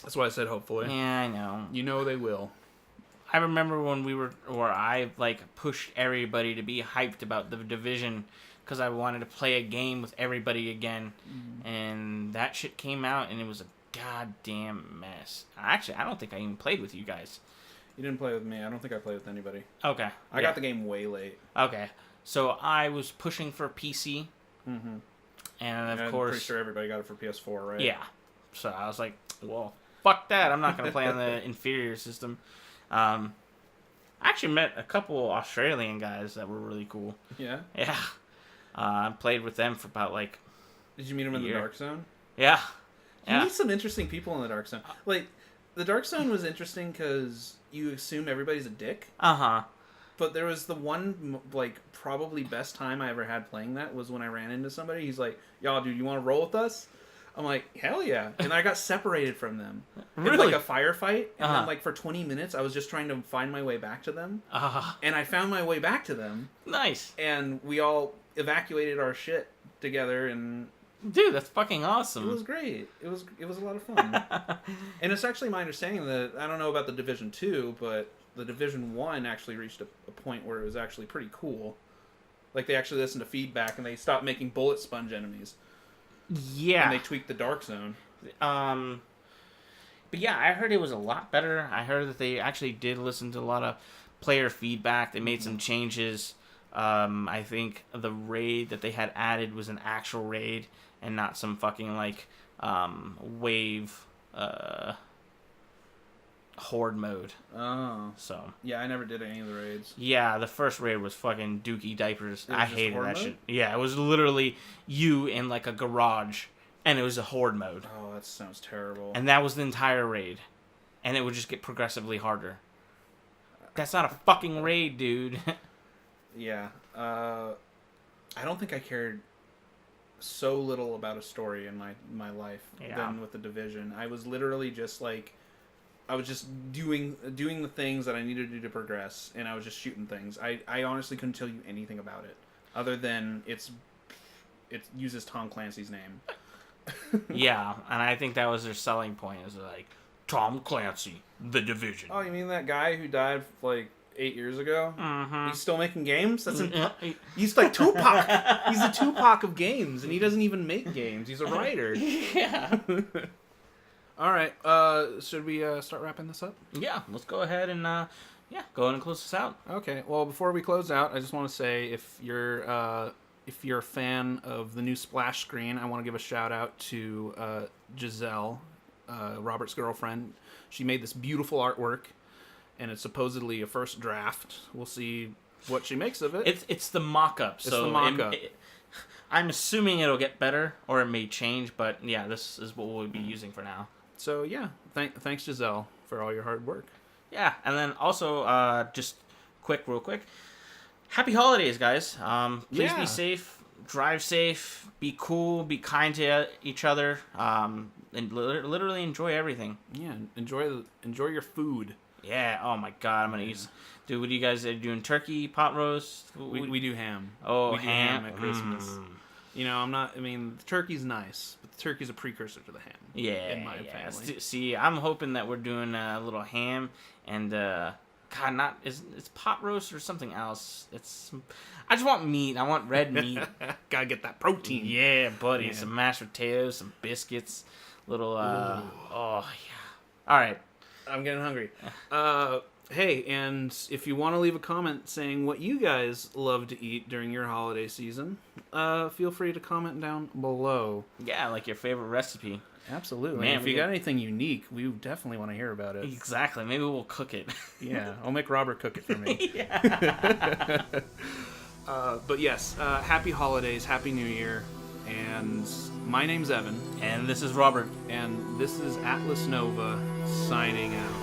That's why I said hopefully. Yeah, I know. You know they will. I remember when I pushed everybody to be hyped about the Division because I wanted to play a game with everybody again, and that shit came out and it was a goddamn mess. Actually, I don't think I even played with you guys. You didn't play with me. I don't think I played with anybody. Okay. I got the game way late. Okay. So I was pushing for PC. Mm-hmm. And of course... I'm pretty sure everybody got it for PS4, right? Yeah. So I was well, fuck that. I'm not going to play on the inferior system. I actually met a couple Australian guys that were really cool. Yeah? Yeah. I played with them for about Did you meet them in the Dark Zone? Yeah. You meet some interesting people in the Dark Zone. The Dark Zone was interesting because you assume everybody's a dick. Uh-huh. But there was the one, probably best time I ever had playing that was when I ran into somebody. He's like, y'all, dude, you want to roll with us? I'm like, hell yeah. And I got separated from them. Really? In a firefight. And then, for 20 minutes, I was just trying to find my way back to them. And I found my way back to them. Nice. And we all evacuated our shit together, and... Dude, that's fucking awesome. It was great. It was a lot of fun. And it's actually my understanding that, I don't know about the Division 2, but the Division 1 actually reached a point where it was actually pretty cool. They actually listened to feedback, and they stopped making bullet sponge enemies. Yeah. And they tweaked the Dark Zone. But yeah, I heard it was a lot better. I heard that they actually did listen to a lot of player feedback. They made some changes. I think the raid that they had added was an actual raid and not some fucking wave horde mode. Oh. So. Yeah, I never did any of the raids. Yeah, the first raid was fucking dookie diapers. I hated that mode? shit. Yeah, it was literally you in a garage, and it was a horde mode. Oh, that sounds terrible. And that was the entire raid. And it would just get progressively harder. That's not a fucking raid, dude. Yeah. I don't think I cared. so little about a story in my life than with The Division. I was literally just like, I was just doing the things that I needed to do to progress, and I was just shooting things. I honestly couldn't tell you anything about it, other than it uses Tom Clancy's name. Yeah, and I think that was their selling point, is like, Tom Clancy, The Division. Oh, you mean that guy who died like 8 years ago? Mm-hmm. He's still making games? He's like Tupac. He's the Tupac of games, and he doesn't even make games. He's a writer. Yeah. All right. Should we start wrapping this up? Yeah, let's go ahead and go ahead and close this out. Okay. Well, before we close out, I just want to say if you're a fan of the new splash screen, I want to give a shout out to Giselle, Robert's girlfriend. She made this beautiful artwork, and it's supposedly a first draft. We'll see what she makes of it. It's the mock-up. It's the mock-up. I'm assuming it'll get better, or it may change, but yeah, this is what we'll be using for now. So yeah, thanks Giselle for all your hard work. Yeah, and then also just real quick, happy holidays, guys. Please be safe, drive safe, be cool, be kind to each other, and literally enjoy everything. Yeah, enjoy your food. Yeah. Oh my God, I'm gonna use. Dude, what do you guys are doing? Turkey, pot roast? We do ham. Oh, we do ham at Christmas. You know, the turkey's nice, but the turkey's a precursor to the ham. Yeah, in my family. See, I'm hoping that we're doing a little ham and it's pot roast or something else. I just want meat. I want red meat. Gotta get that protein. Yeah, buddy. Yeah. Some mashed potatoes, some biscuits, little. Oh yeah. All right. I'm getting hungry. Hey, and if you want to leave a comment saying what you guys love to eat during your holiday season, feel free to comment down below. Yeah, like your favorite recipe. Absolutely. Man, if you got anything unique, we definitely want to hear about it. Exactly. Maybe we'll cook it. Yeah, I'll make Robert cook it for me. Yeah. But yes, happy holidays, happy New Year, and my name's Evan. And this is Robert. And this is Atlas Nova signing out.